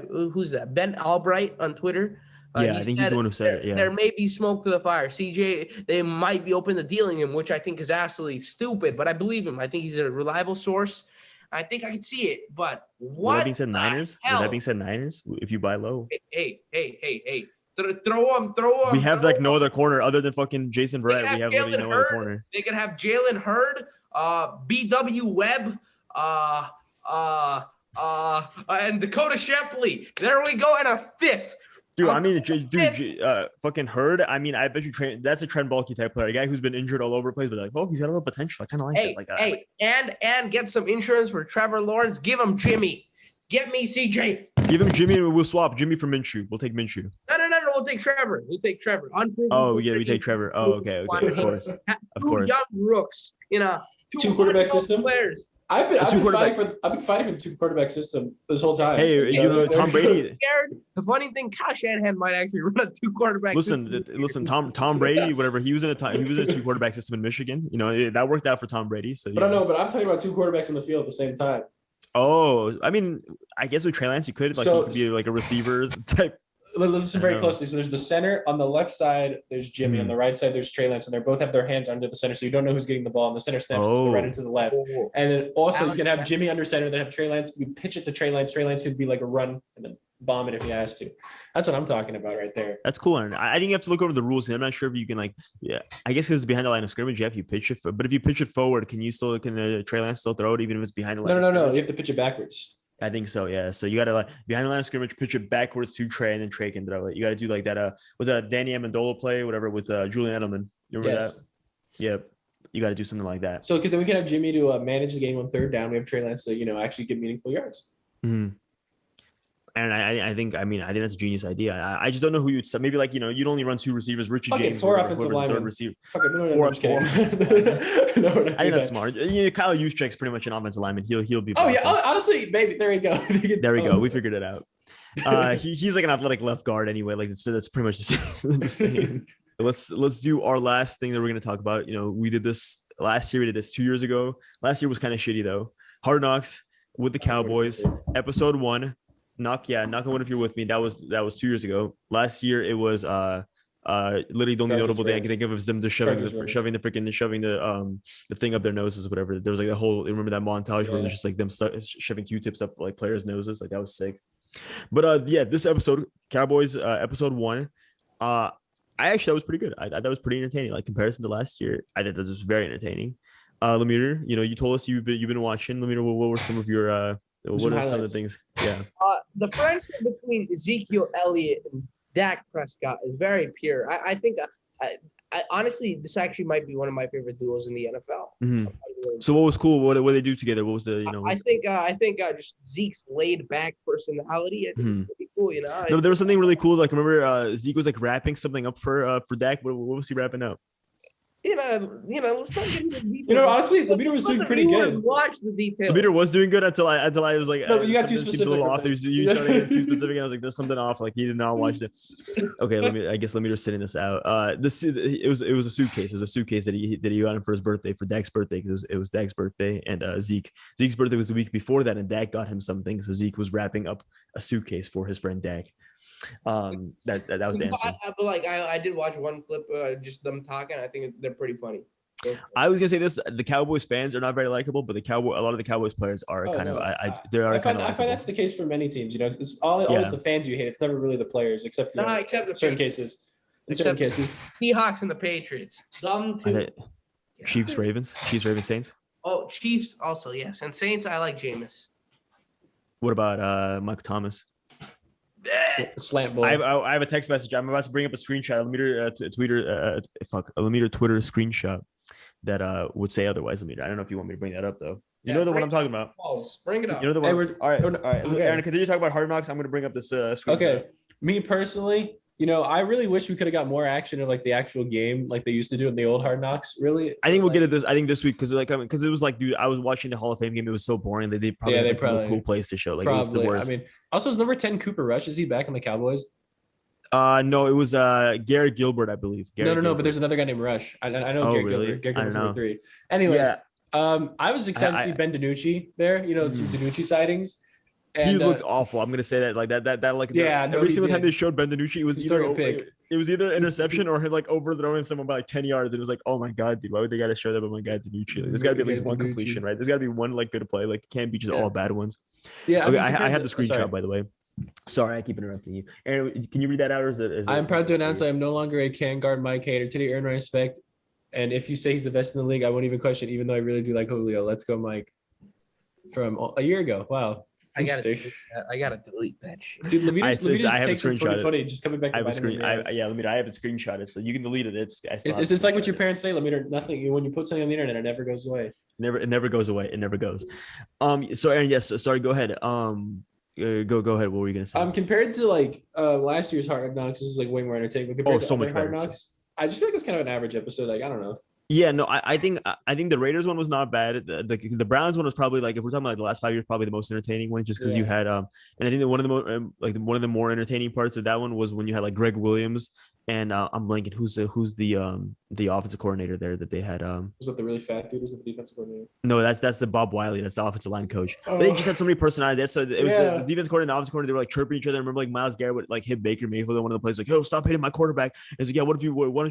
who's that? Ben Albright on Twitter. I think he's the one who said it. Yeah, there may be smoke to the fire. CJ, they might be open to dealing him, which I think is absolutely stupid. But I believe him. I think he's a reliable source. I think I can see it. But what? With that being said, Niners. If you buy low. Hey. Throw him. We have like no other corner other than fucking Jason Verrett. We have literally no other corner. They could have Jalen Hurd, B.W. Webb, and Dakota Shepley. There we go, and a fifth. Dude, I mean, fucking Hurd. I mean, I bet you that's a Trent Baalke type player, a guy who's been injured all over the place, but like, oh, he's got a little potential. I kind of like it. Like, and get some insurance for Trevor Lawrence. Give him Jimmy. Get me CJ. Give him Jimmy, and we'll swap Jimmy for Minshew. We'll take Minshew. No. We'll take Trevor. Oh yeah, we take Trevor. Oh, okay. Of course. Young rooks in a two quarterback system. Players. I've been fighting for the two quarterback system this whole time. Hey, Tom Brady. The funny thing, Kyle Shanahan might actually run a two quarterback. Listen, Tom Brady, whatever he was in a two quarterback system in Michigan. That worked out for Tom Brady. So, but I know, but I'm talking about two quarterbacks in the field at the same time. Oh, I mean, I guess with Trey Lance, you could he could be like a receiver type. Listen very closely. So there's the center on the left side. There's Jimmy on the right side. There's Trey Lance, and they both have their hands under the center, so you don't know who's getting the ball. And the center snaps to the right and to the left. And then also you can have Jimmy under center. Then have Trey Lance. We pitch it to Trey Lance. Trey Lance could be like a run and then bomb it if he has to. That's what I'm talking about right there. That's cool. And I think you have to look over the rules. I'm not sure if you can I guess because it's behind the line of scrimmage, you pitch it. But if you pitch it forward, can Trey Lance still throw it even if it's behind the line? No. You have to pitch it backwards. I think so, yeah. So you gotta behind the line of scrimmage, pitch it backwards to Trey, and then Trey can throw it. You gotta do like that. Was that Danny Amendola play, whatever, with Julian Edelman? You remember that? Yep. You gotta do something like that. So because then we can have Jimmy to manage the game on third down. We have Trey Lance to actually get meaningful yards. Mm-hmm. And I think that's a genius idea. I just don't know who you'd maybe you'd only run two receivers, Richie James, four offensive linemen, third receiver. I'm just kidding. I think that's smart. Kyle Juszczyk's pretty much an offensive lineman. He'll be. Oh yeah, honestly, maybe there we go. There we go. We figured it out. He's like an athletic left guard anyway. Like that's pretty much the same. Let's do our last thing that we're gonna talk about. We did this last year. We did this 2 years ago. Last year was kind of shitty though. Hard Knocks with the Cowboys, episode 1. Knock on wood if you're with me. That was 2 years ago. Last year it was literally the only notable thing I can think of is them just shoving the thing up their noses or whatever. There was like the whole, remember that montage where it was just like them shoving Q-tips up like players' noses. Like that was sick. But this episode, Cowboys episode 1, I actually thought was pretty good. I thought that was pretty entertaining. Like comparison to last year, I thought that was very entertaining. Lemire, you told us you've been watching. Lemire, what were some of your what are some of the things? Yeah. The friendship between Ezekiel Elliott and Dak Prescott is very pure. I think I honestly, this actually might be one of my favorite duos in the NFL. Mm-hmm. So what was cool? What did they do together? What was the I think just Zeke's laid back personality. I think it's pretty cool. No, there was something really cool. Like remember, Zeke was like wrapping something up for Dak. What was he wrapping up? Let's not get into the details. Honestly, Lemire was doing pretty good. Watch the details. Lemire was doing good until I was like, no, you got too specific. A little off. You started getting too specific, and I was like, there's something off. Like he did not watch it. Okay, I guess Lemire sitting this out. It was a suitcase. It was a suitcase that he got him for his birthday, for Dak's birthday, because it was Dak's birthday, and Zeke's birthday was the week before that, and Dak got him something. So Zeke was wrapping up a suitcase for his friend Dak. That was the answer. I did watch one clip, just them talking. I think they're pretty funny. I was gonna say this: the Cowboys fans are not very likable, but a lot of the Cowboys players are I find that's the case for many teams. It's always the fans you hate. It's never really the players, except in certain cases. Seahawks and the Patriots. Chiefs, Ravens, Saints. Oh, Chiefs also, yes, and Saints. I like Jameis. What about Michael Thomas? Slant ball. I have a text message. I'm about to bring up a screenshot. Lemire Twitter screenshot that would say otherwise. Lemire, I don't know if you want me to bring that up though. You know the one I'm talking about. Bring it up. You know the one. All right. Okay. Aaron, continue to talk about Hard Knocks. I'm going to bring up this screenshot. Okay. Me personally, I really wish we could have got more action in like the actual game, like they used to do in the old Hard Knocks. Really, I think we'll get at this. I think this week because it was like, dude, I was watching the Hall of Fame game. It was so boring that they probably had cool plays to show. Like it was the worst. I mean, also is number 10 Cooper Rush? Is he back in the Cowboys? No, it was Garrett Gilbert, I believe. No, but there's another guy named Rush. I know Garrett Gilbert. Garrett Gilbert's number 3. Anyways, I was excited to see Ben DiNucci there. Some DiNucci sightings. And, he looked awful. I'm gonna say that every single time they showed Ben DiNucci, it was either an interception or him like overthrowing someone by like 10 yards. It was like, oh my god, dude, why would they gotta show that about my guy DiNucci? Like, there's gotta be at least one completion, right? There's gotta be one like good play. Like it can't be just all bad ones. Yeah. Okay, I had the screenshot by the way. Sorry, I keep interrupting you. Aaron, can you read that out? Or is it I'm proud to announce I am no longer a can guard Mike hater. Today, earn my respect. And if you say he's the best in the league, I won't even question, even though I really do like Julio. Let's go, Mike. From a year ago. Wow. I gotta delete that shit. Dude, let me just I have a screenshot. 2020, just coming back. I have a screen. I have a screenshot. It, so you can delete it. It's just like what your parents say. Nothing. When you put something on the internet, it never goes away. It never goes away. It never goes. So Aaron, yes. Sorry. Go ahead. Go ahead. What were you gonna say? Compared to like last year's Hard Knocks, this is like way more entertaining. Compared to so much Hard better. Knocks, I just feel like it's kind of an average episode. Like I don't know. Yeah, no, I think the Raiders one was not bad. The Browns one was probably like, if we're talking about like the last 5 years, probably the most entertaining one, just because you had and I think that one of the more entertaining parts of that one was when you had like Greg Williams and I'm blanking who's the offensive coordinator there that they had. Was that the really fat dude? Was it the defensive coordinator? No, that's the Bob Wiley. That's the offensive line coach. But they just had so many personalities. So it was the defense coordinator and the offensive coordinator. They were like chirping each other. I remember like Myles Garrett would like hit Baker Mayfield. One of the plays like, "Yo, stop hitting my quarterback." And it's like, "Yeah, why don't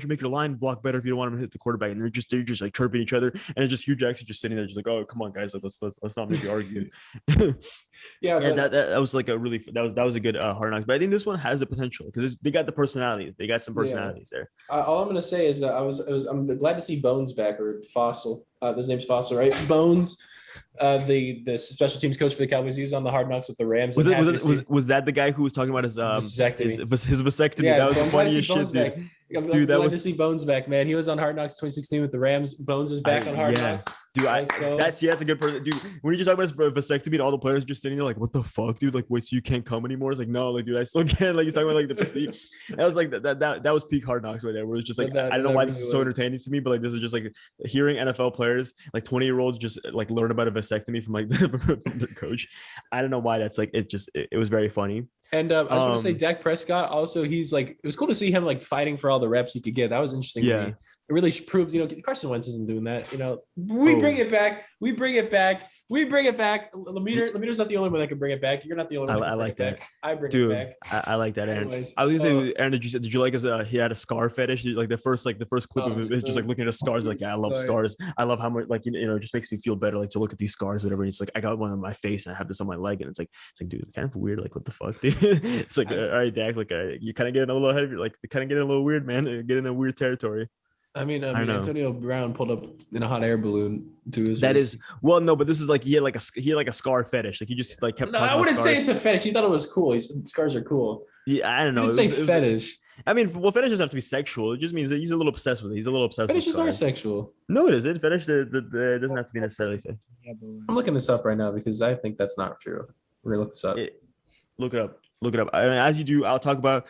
you make your line block better if you don't want him to hit the quarterback?" And they're just like chirping each other. And it's just Hugh Jackson just sitting there, just like, "Oh, come on, guys, let's not maybe argue." That was like a really that was a good Hard Knocks. But I think this one has the potential because they got the personalities. They got some personalities there. All I'm gonna say is I'm glad to see Bones back, or Fossil. His name's Fossil, right? Bones, the special teams coach for the Cowboys. He was on the Hard Knocks with the Rams. Was that the guy who was talking about his vasectomy? Yeah, that was the funniest shit, dude. Dude, that was to see Bones back, man. He was on Hard Knocks 2016 with the Rams. Bones is back on Hard Knocks. Dude, that's a good person. Dude, when you just talk about his vasectomy and all the players just sitting there like, what the fuck, dude? Like, wait, so you can't come anymore? It's like, no, like, dude, I still can. Like, he's talking about like the procedure. That was like that was peak Hard Knocks right there. Where it's just like, I don't know why this is so entertaining to me, but like this is just like hearing NFL players, like 20-year-olds, just like learn about a vasectomy from like their coach. I don't know why that's like it was very funny. And I just want to say Dak Prescott also, he's like, it was cool to see him like fighting for all the reps he could get. That was interesting to me. It really proves, Carson Wentz isn't doing that. We bring it back. Lemeter's not the only one that can bring it back. You're not the only one. I like that. I bring it back. I like that, Aaron. Anyways, I was gonna say, Aaron, did you like his he had a scar fetish? Like the first clip of it, just like looking at scars. Like, yeah, I love scars. I love how much it just makes me feel better. Like to look at these scars, whatever. And it's like I got one on my face and I have this on my leg, and it's like, dude, it's kind of weird. Like, what the fuck, dude? It's like, all right, Dak, like you kind of getting a little heavy, like kind of getting a little weird, man. Getting in a weird territory. I mean, Antonio Brown pulled up in a hot air balloon to his. That is no, but this is like he had like a scar fetish. Like he just like kept. No, I wouldn't say it's a fetish. He thought it was cool. He said scars are cool. Yeah, I don't know. It say fetish. I mean, well, fetish doesn't have to be sexual. It just means that he's a little obsessed with it. He's a little obsessed. Fetishes with are sexual. No, it isn't. Fetish doesn't have to be necessarily fetish. I'm looking this up right now because I think that's not true. We're gonna look this up. Look it up. Look it up. I mean, as you do, I'll talk about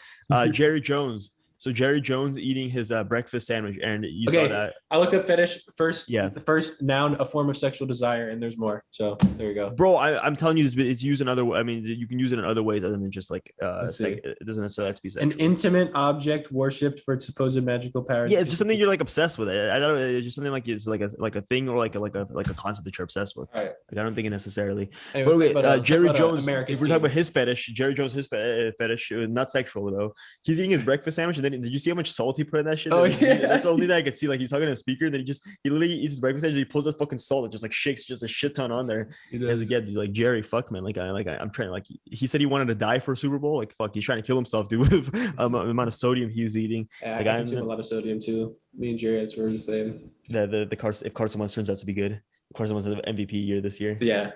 Jerry Jones. So Jerry Jones eating his breakfast sandwich, and you saw that. I looked up fetish first. Yeah, the first noun, a form of sexual desire, and there's more. So there you go, bro. I'm telling you, it's used in other. I mean, you can use it in other ways other than just like. It doesn't necessarily have to be sexual. An intimate object worshipped for its supposed magical powers. Yeah, it's just something you're like obsessed with. I don't. It's just something like it's like a thing or like a concept that you're obsessed with. Right. Like I don't think it necessarily. Anyways, Jerry Jones. If we're talking about his fetish, Jerry Jones, his fetish, not sexual though. He's eating his breakfast sandwich, and then did you see how much salt he put in that shit? That's the only thing I could see. Like he's talking to a speaker, then he literally eats his breakfast sandwich. He pulls that fucking salt and just like shakes just a shit ton on there. As again, like Jerry, fuck man, I'm trying. Like he said he wanted to die for a Super Bowl. Like fuck, he's trying to kill himself, dude. With the amount of sodium he was eating. Yeah, I consume a lot of sodium too. Me and Jerry, we're the same. The if Carson Wentz turns out to be good, Carson Wentz has an MVP year this year. Yeah,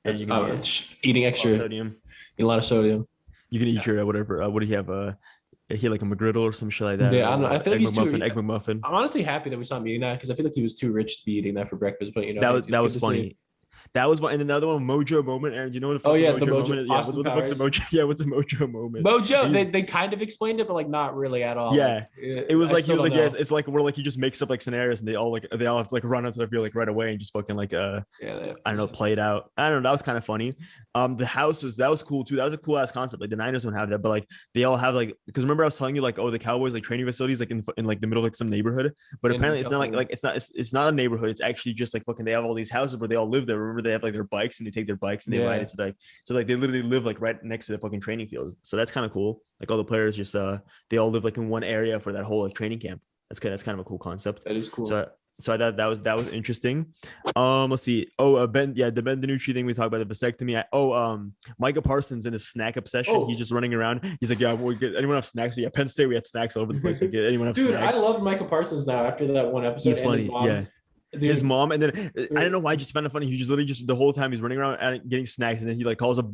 that's eating extra sodium. Eat a lot of sodium. You can eat your whatever. What do you have? He like a McGriddle or some shit like that. Yeah, I don't know. I feel like he's egg McMuffin. I'm honestly happy that we saw him eating that because I feel like he was too rich to be eating that for breakfast. But that was funny. That was one, and another one, Mojo moment. Aaron, do you know what the fuck the Mojo moment is? Yeah, what the fuck's a Mojo? Yeah, what's a Mojo moment? Mojo, they kind of explained it, but like not really at all. Yeah, it was like he was like, yeah, it's like where like he just makes up like scenarios, and they all have to like run onto the field like right away and just fucking like I don't know, play it out. I don't know, that was kind of funny. The house was cool too. That was a cool ass concept. Like the Niners don't have that, but like they all have like, because remember I was telling you like, the Cowboys like training facilities like in like the middle of like some neighborhood, but apparently it's not like it's not a neighborhood. It's actually just like fucking they have all these houses where they all live there. Remember they have like their bikes and they take their bikes and they ride it to like they literally live like right next to the fucking training field. So that's kind of cool. Like all the players just they all live like in one area for that whole like training camp. That's kind of a cool concept. That is cool. So So I thought that was interesting. Let's see. Oh, the Ben DiNucci thing we talked about, the vasectomy. Micah Parsons in his snack obsession. He's just running around. He's like, yeah, anyone have snacks? Yeah, Penn State, we had snacks all over the place. Like, anyone have Dude, snacks? I love Micah Parsons now after that one episode. He's funny. Yeah. Dude. His mom, and then I don't know why I just found it funny. He just literally the whole time he's running around and getting snacks, and then he like calls up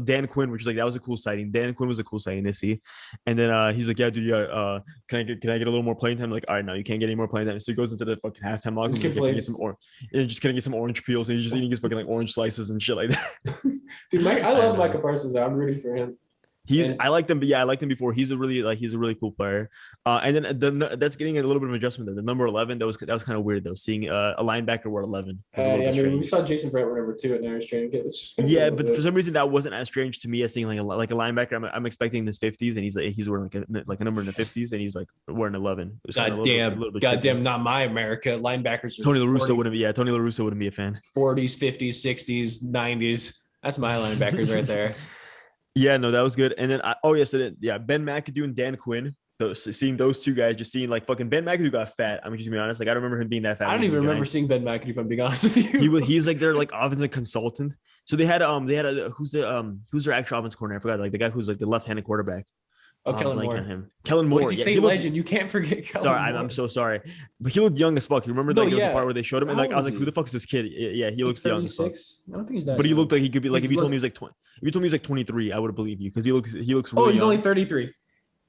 Dan Quinn, which is like that was a cool sighting. Dan Quinn was a cool sighting to see, and then he's like, yeah, dude, yeah, can I get a little more playing time? I'm like, all right, no, you can't get any more playing time. So he goes into the fucking halftime locker room, can get some just gonna get some orange peels, and he's just eating his fucking like orange slices and shit like that. Dude, I love Micah Parsons. I'm rooting for him. I liked him, but yeah, I liked him before. He's a really cool player. And then that's getting a little bit of adjustment there. The number 11, that was kind of weird though. Seeing a linebacker wear 11. We saw Jason Brett number 2 at Nair's training. But for some reason that wasn't as strange to me as seeing like a linebacker. I'm expecting in his 50s, and he's wearing like a number in the 50s, and he's like wearing 11. Goddamn, not my America. Linebackers are Tony La Russa wouldn't be a fan. 40s, 50s, 60s, 90s. That's my linebackers right there. Yeah, no, that was good. And then Ben McAdoo and Dan Quinn. Seeing those two guys, just seeing like fucking Ben McAdoo got fat. I'm just gonna be honest. Like I don't remember him being that fat. I don't even remember seeing Ben McAdoo, if I'm being honest with you. He's like their like offensive consultant. So they had who's their actual offense coordinator? I forgot, like the guy who's like the left-handed quarterback. Oh, Kellen Moore. Kellen Moore. He's a state legend. You can't forget Kellen Sorry, Moore. I'm so sorry. But he looked young as fuck. You remember there was a part where they showed him, and like I was like, who the fuck is this kid? Yeah, he looks young as fuck. I don't think he's that. But he looked like he could be like, if you told me he was like 20, if you told me he was like 23, I would have believed you, because he looks really he's young. only 33.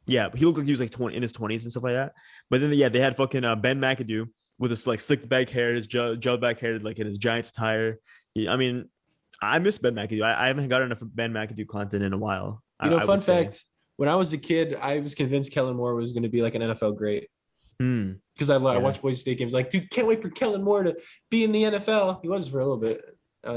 Yeah, but he looked like he was like 20 in his 20s and stuff like that. But then they had fucking Ben McAdoo with his like slicked back hair, his gel back hair, like in his Giants attire. I mean, I miss Ben McAdoo. I haven't gotten enough Ben McAdoo content in a while. Fun fact. When I was a kid, I was convinced Kellen Moore was going to be like an NFL great. Because I watched Boise State games. Like, dude, can't wait for Kellen Moore to be in the NFL. He was for a little bit. He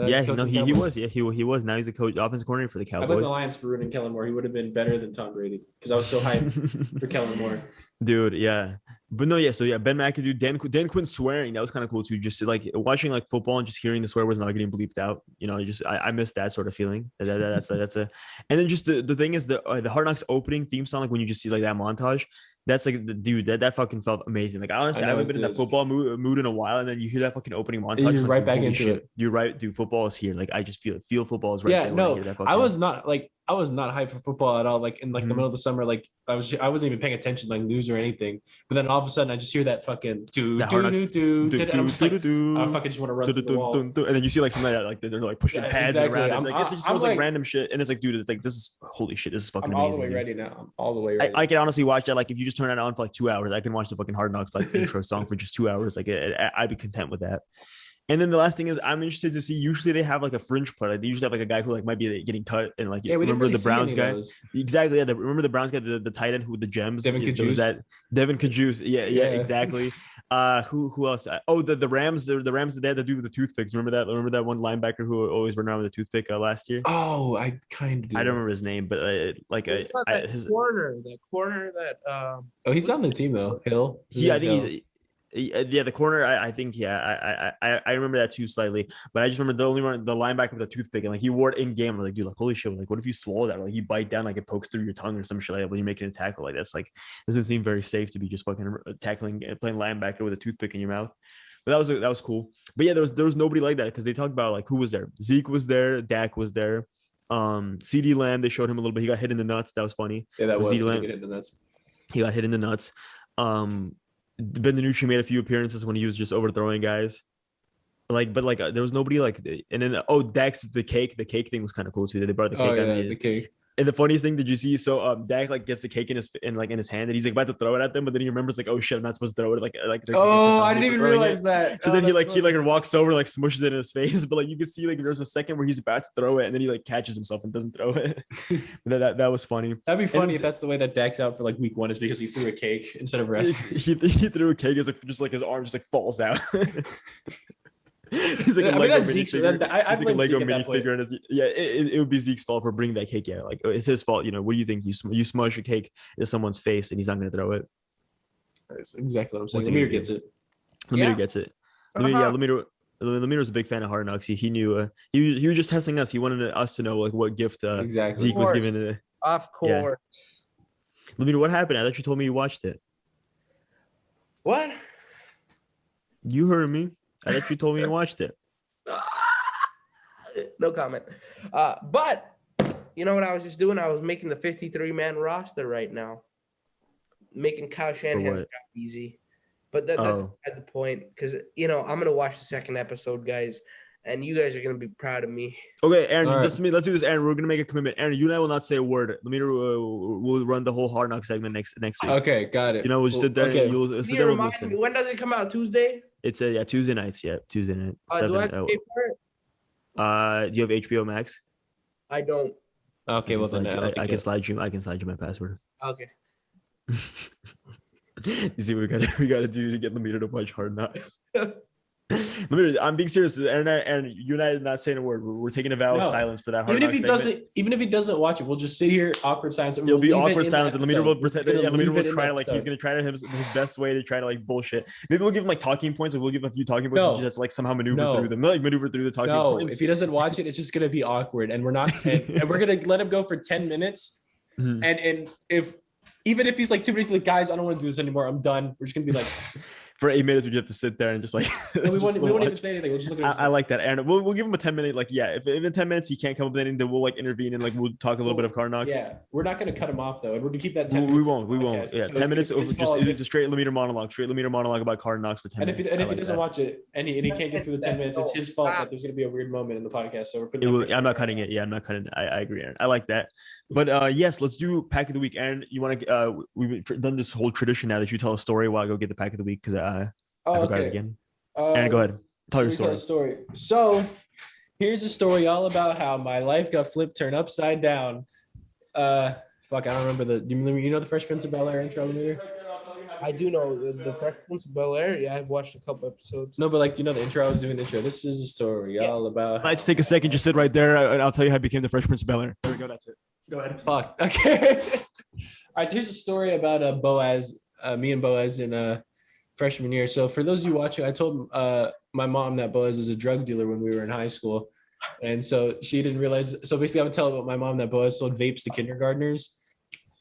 was. Yeah, he was. Now he's the coach, offensive coordinator for the Cowboys. I blame the Lions for ruining Kellen Moore. He would have been better than Tom Brady, because I was so hyped for Kellen Moore. Dude, yeah. But no, yeah. So yeah, Ben McAdoo, Dan Quinn swearing, that was kind of cool too. Just like watching like football and just hearing the swear was not getting bleeped out. I miss that sort of feeling. That's a. And then just the thing is the Hard Knocks opening theme song, like when you just see like that montage. That's like that fucking felt amazing. Like honestly, I haven't been in that football mood in a while, and then you hear that fucking opening montage. You're right back into it. You're right, dude. Football is here. Like I just feel football is right there. Yeah, no, I was not hyped for football at all. Like in like the middle of the summer, like I wasn't even paying attention like news or anything. But then all of a sudden, I just hear that fucking do, and I'm just like, I fucking just want to run through the wall. And then you see like something like they're like pushing pads around. It's just like random shit, and it's like, dude, it's like this is holy shit. This is fucking amazing. I'm all the way ready now. I'm all the way ready. I can honestly watch that. Like if you just turn it on for like 2 hours, I can watch the fucking Hard Knocks like intro song for just 2 hours. Like I'd be content with that. And then the last thing is, I'm interested to see. Usually they have like a fringe player. Like they usually have like a guy who like might be getting cut, and like remember the Browns guy. Exactly. Yeah. Remember the Browns guy, the tight end with the gems. Devin Kajus. Yeah. Exactly. Who else? The Rams. The Rams. They had the dude with the toothpicks. Remember that one linebacker who always ran around with a toothpick last year? Oh, I kind of do. I don't remember his name, but his corner. Oh, he's on the team though. Hill. Yeah, I think he's. Yeah, the corner. I think. Yeah, I remember that too slightly. But I just remember the linebacker with the toothpick, and like he wore it in game. I was like, dude, like holy shit! Like, what if you swallow that? Or, like you bite down, like it pokes through your tongue or some shit like that when you're making a tackle. Like that's like doesn't seem very safe to be just fucking playing linebacker with a toothpick in your mouth. But that was cool. But yeah, there was nobody like that, because they talked about like who was there. Zeke was there. Dak was there. CD Lamb. They showed him a little bit. He got hit in the nuts. That was funny. Yeah, that was. CD Lamb. He got hit in the nuts. Ben DiNucci made a few appearances when he was just overthrowing guys. But there was nobody like, and then Dak's the cake thing was kind of cool too. They brought the cake out. The cake. And the funniest thing, did you see? So Dak like gets the cake in his hand, and he's like about to throw it at them, but then he remembers like, oh shit, I'm not supposed to throw it. Like I didn't even realize that. So then he walks over, like smushes it in his face, but like you can see like there's a second where he's about to throw it, and then he like catches himself and doesn't throw it. that was funny. That'd be funny if that's the way that Dak's out for like week 1 is because he threw a cake instead of rest. He threw a cake, just like his arm just like falls out. He's like a Lego minifigure, and it would be Zeke's fault for bringing that cake. Yeah, like it's his fault. What do you think? You smush a cake in someone's face, and he's not going to throw it. That's exactly what I'm saying. Lemire gets it. Lemire gets it. Lemire was a big fan of Hard Knocks. He knew he was just testing us. He wanted us to know like what gift Zeke was given. Of course. Lemire, what happened? I thought you told me you watched it. What? You heard me. I thought you told me you watched it. No comment. But you know what I was just doing? I was making the 53-man roster right now. Making Kyle Shanahan's job easy. But that's at the point, because, you know, I'm going to watch the second episode, guys, and you guys are going to be proud of me. Okay, Aaron, let's do this, Aaron. We're going to make a commitment. Aaron, you and I will not say a word. We'll run the whole Hard Knock segment next week. Okay, got it. You know, we'll just sit there and you'll sit there and listen. When does it come out? Tuesday? It's Tuesday nights. Yeah, Tuesday night. Do I have to pay for it? Do you have HBO Max? I don't. Okay, well then I can slide you my password. Okay. You see what we gotta do to get Lemire to watch Hard Knocks. Lemire, I'm being serious. And you and I are not saying a word. We're taking a vow of silence for that Hard Knocks segment. Even if he doesn't watch it, we'll just sit here, awkward silence. It'll be awkward silence, and Lemire will pretend. Yeah, Lemire will try to like he's gonna try to his best way to try to like bullshit. Maybe we'll give him like talking points, or we'll give a few talking points. And just like somehow maneuver through them, like maneuver through the talking points. If he doesn't watch it, it's just gonna be awkward, and we're not. And we're gonna let him go for 10 minutes, and if. Even if he's like 2 minutes, like, guys, I don't want to do this anymore. I'm done. We're just gonna be like, for 8 minutes, we just have to sit there and just like. we won't even say anything. We'll just look at I like that, Aaron. We'll give him a 10-minute. Like, yeah, if in 10 minutes he can't come up with anything, then we'll like intervene and like we'll talk a little bit of Hard Knocks. Yeah, we're not gonna cut him off though, and we're gonna keep that 10 minutes. We won't. Yeah, so 10 minutes. Just a straight Lemire monologue about Hard Knocks for 10 minutes. And if he doesn't watch it and he can't get through the 10 minutes, it's his fault that there's gonna be a weird moment in the podcast. So we're putting. I'm not cutting it. Yeah, I'm not cutting it. I agree, Aaron. I like that. But yes, let's do pack of the week. Aaron, you want to? We've done this whole tradition now that you tell a story while I go get the pack of the week because I forgot it again. Aaron, go ahead. Tell your story. So here's a story all about how my life got turned upside down. I don't remember you know the Fresh Prince of Bel-Air intro, Lemire? I do know the Fresh Prince of Bel-Air. Yeah, I've watched a couple episodes. No, but like, do you know the intro? I was doing the intro. This is a story all about. Let's take a second. Just sit right there, and I'll tell you how I became the Fresh Prince of Bel-Air. There we go. That's it. Go ahead. Fuck. Okay. All right. So here's a story about Boaz. Me and Boaz in freshman year. So for those of you watching, I told my mom that Boaz is a drug dealer when we were in high school, and so she didn't realize. So basically, I would tell about my mom that Boaz sold vapes to kindergartners.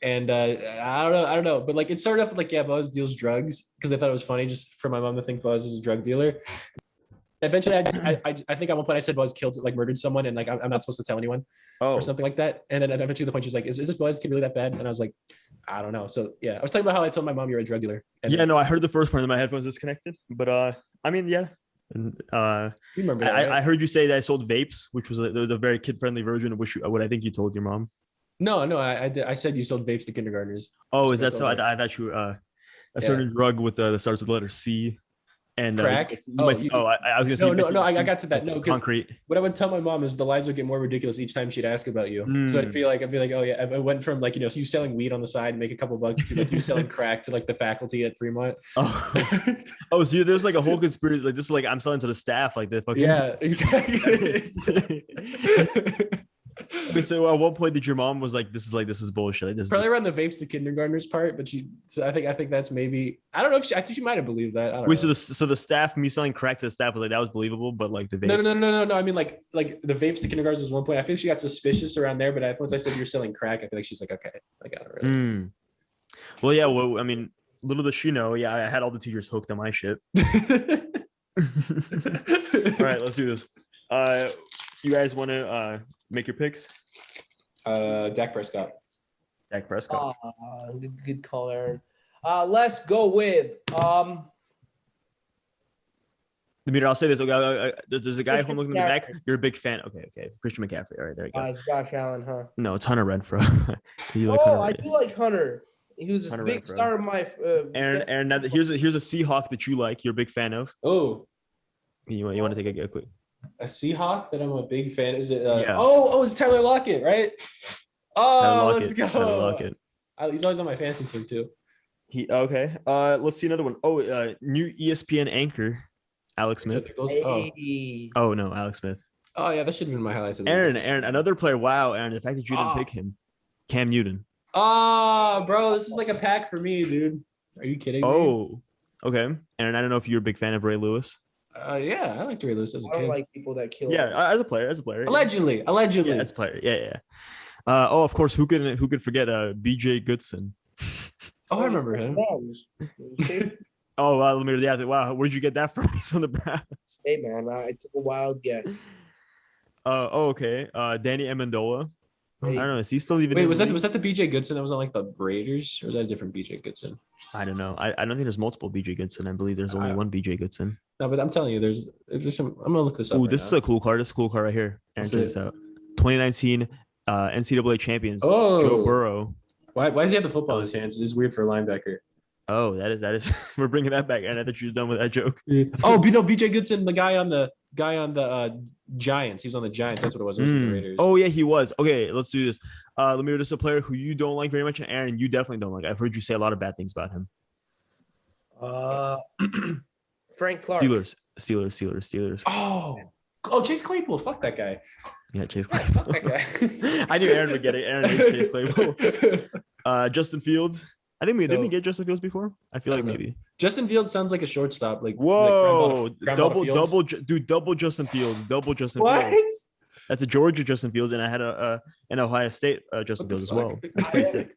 And I don't know, but like it started off with like, yeah, Boaz deals drugs because I thought it was funny just for my mom to think Boaz is a drug dealer. Eventually, I think at one point I said Boaz murdered someone, and like I'm not supposed to tell anyone or something like that. And then eventually the point she's like, is this Boaz kid really that bad? And I was like, I don't know. So yeah, I was talking about how I told my mom you're a drug dealer. Yeah, no, I heard the first part of my headphones disconnected, but I mean, yeah. And you remember that, right? I heard you say that I sold vapes, which was the very kid-friendly version of what I think you told your mom. No, I did. I said you sold vapes to kindergartners. Oh, is that so? I thought you a certain drug with that starts with the letter C. And crack. I was gonna say no. I got to that. No, because concrete. What I would tell my mom is the lies would get more ridiculous each time she'd ask about you. So I'd be like, oh yeah, I went from like, you know, so you selling weed on the side, make a couple bucks, to like you selling crack to like the faculty at Fremont. So there's like a whole conspiracy. Like this is like I'm selling to the staff, like the fucking. Yeah, exactly. Okay, so at what point did your mom was like, this is bullshit? Like, this probably around the vapes to kindergartners part, but I think that's maybe, I don't know if I think she might have believed that. I don't know. So the staff, me selling crack to the staff was like, that was believable, but like the vapes. No. I mean like the vapes to kindergartners was one point. I think she got suspicious around there, but once I said you're selling crack, I feel like she's like, okay, like I don't really. Well, yeah. Well, I mean, little does she know. Yeah, I had all the teachers hooked on my shit. All right, let's do this. You guys want to make your picks? Dak Prescott. Good call, Aaron. Let's go with I'll say this. Okay, there's a guy who looking in the back. You're a big fan. Okay. Christian McCaffrey. All right, there you go. It's Josh Allen, huh? No, it's Hunter Renfrow. I do like Hunter. He was a big star of my. Aaron. Now here's a Seahawk that you like. You're a big fan of. Oh. You want to take a quick. A Seahawk that I'm a big fan. Is it? Yeah. Oh, it's Tyler Lockett, right? Oh, let's go. Tyler Lockett. He's always on my fantasy team too. Okay. Let's see another one. Oh, new ESPN anchor, Alex Smith. Oh no, Alex Smith. Oh yeah, that should have been my highlights. Aaron, another player. Wow, Aaron, the fact that you didn't pick him, Cam Newton. Bro, this is like a pack for me, dude. Are you kidding me? Oh, okay. Aaron, I don't know if you're a big fan of Ray Lewis. Yeah, I like Ray Lewis as a kid. I don't like people that kill. Yeah, as a player. Allegedly. Yeah, as a player. Yeah. Of course, who could forget BJ Goodson? Oh, I remember him. Oh, wow. Wow. Where'd you get that from? He's on the Browns. Hey, man, I took a wild guess. Okay. Danny Amendola. I don't know. Is he still even? Wait, was that the BJ Goodson that was on like the Raiders, or was that a different BJ Goodson? I don't know. I don't think there's multiple BJ Goodson. I believe there's only one BJ Goodson. No, but I'm telling you, there's some. I'm gonna look this up. Oh, this is a cool card. This is a cool card right here. And check this out. 2019 NCAA champions. Joe Burrow. Why does he have the football in his hands? It's weird for a linebacker. Oh, that is. We're bringing that back, and I thought you were done with that joke. Oh, but no, BJ Goodson, the guy on the Giants. He's on the Giants. That's what it was. It was the Raiders. Oh yeah, he was. Okay, let's do this. Let me do this. A player who you don't like very much, and Aaron, you definitely don't like. I've heard you say a lot of bad things about him. Frank Clark. Steelers. Oh, Chase Claypool. Fuck that guy. Yeah, Chase Claypool. Fuck that guy. I knew Aaron would get it. Aaron hates Chase Claypool. Justin Fields. I think didn't we get Justin Fields before? I feel like maybe. Justin Fields sounds like a shortstop. Like whoa, like double Justin Fields. Fields. That's a Georgia Justin Fields, and I had an Ohio State Justin Fields as well. That's pretty sick.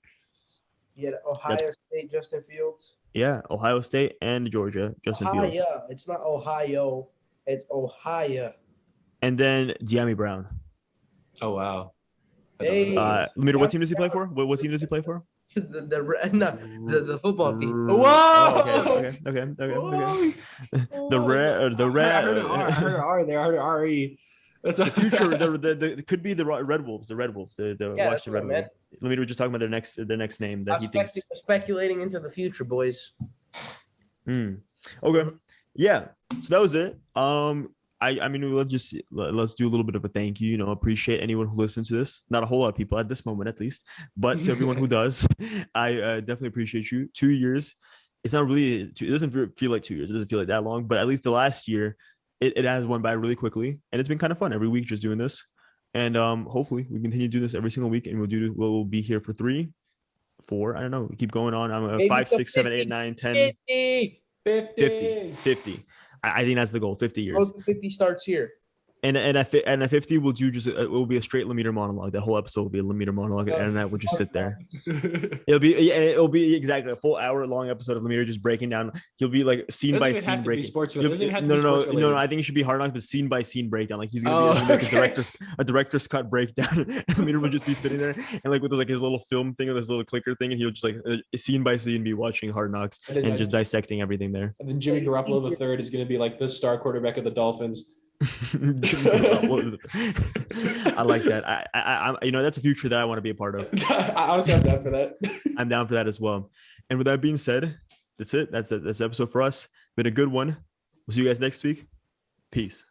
You had Ohio State Justin Fields. Yeah, Ohio State and Georgia Justin Fields. It's not Ohio. It's Ohio. And then De'Ami Brown. Oh wow. Hey, Lemire, what team does he play for? What team does he play for? The football team. Whoa. Oh, okay. The red. I heard R there. I heard RE. That's the future. The could be the Red Wolves. The Washington Red Wolves. Lemire was just talking about their next name that he thinks. Speculating into the future, boys. Okay. Yeah. So that was it. I mean, let's do a little bit of a thank you. Appreciate anyone who listens to this. Not a whole lot of people at this moment, at least, but to everyone who does, I definitely appreciate you. 2 years. It's not really. It doesn't feel like 2 years. It doesn't feel like that long. But at least the last year, it has went by really quickly, and it's been kind of fun every week just doing this. And hopefully we continue to do this every single week, and we'll be here for 3, 4. I don't know. We keep going on. I'm 5, 6, 7, 8, 9, 10, 50. I think that's the goal. 50 years. 50 starts here. And at 50, we'll do it will be a straight Lemire monologue. That whole episode will be a Lemire monologue, and I will just sit there. It'll be exactly a full hour-long episode of Lemire just breaking down. He'll be like scene by scene breaking. No. I think it should be Hard Knocks, but scene by scene breakdown. Like he's gonna be like a director's cut breakdown. And Lemire will just be sitting there and like with his little film thing or this little clicker thing, and he'll just like scene by scene be watching Hard Knocks and just dissecting everything there. And then Jimmy Garoppolo III is gonna be like the star quarterback of the Dolphins. I like that. I that's a future that I want to be a part of. Honestly, I'm down for that. I'm down for that as well. And with that being said, that's it. That's the episode for us. Been a good one. We'll see you guys next week. Peace.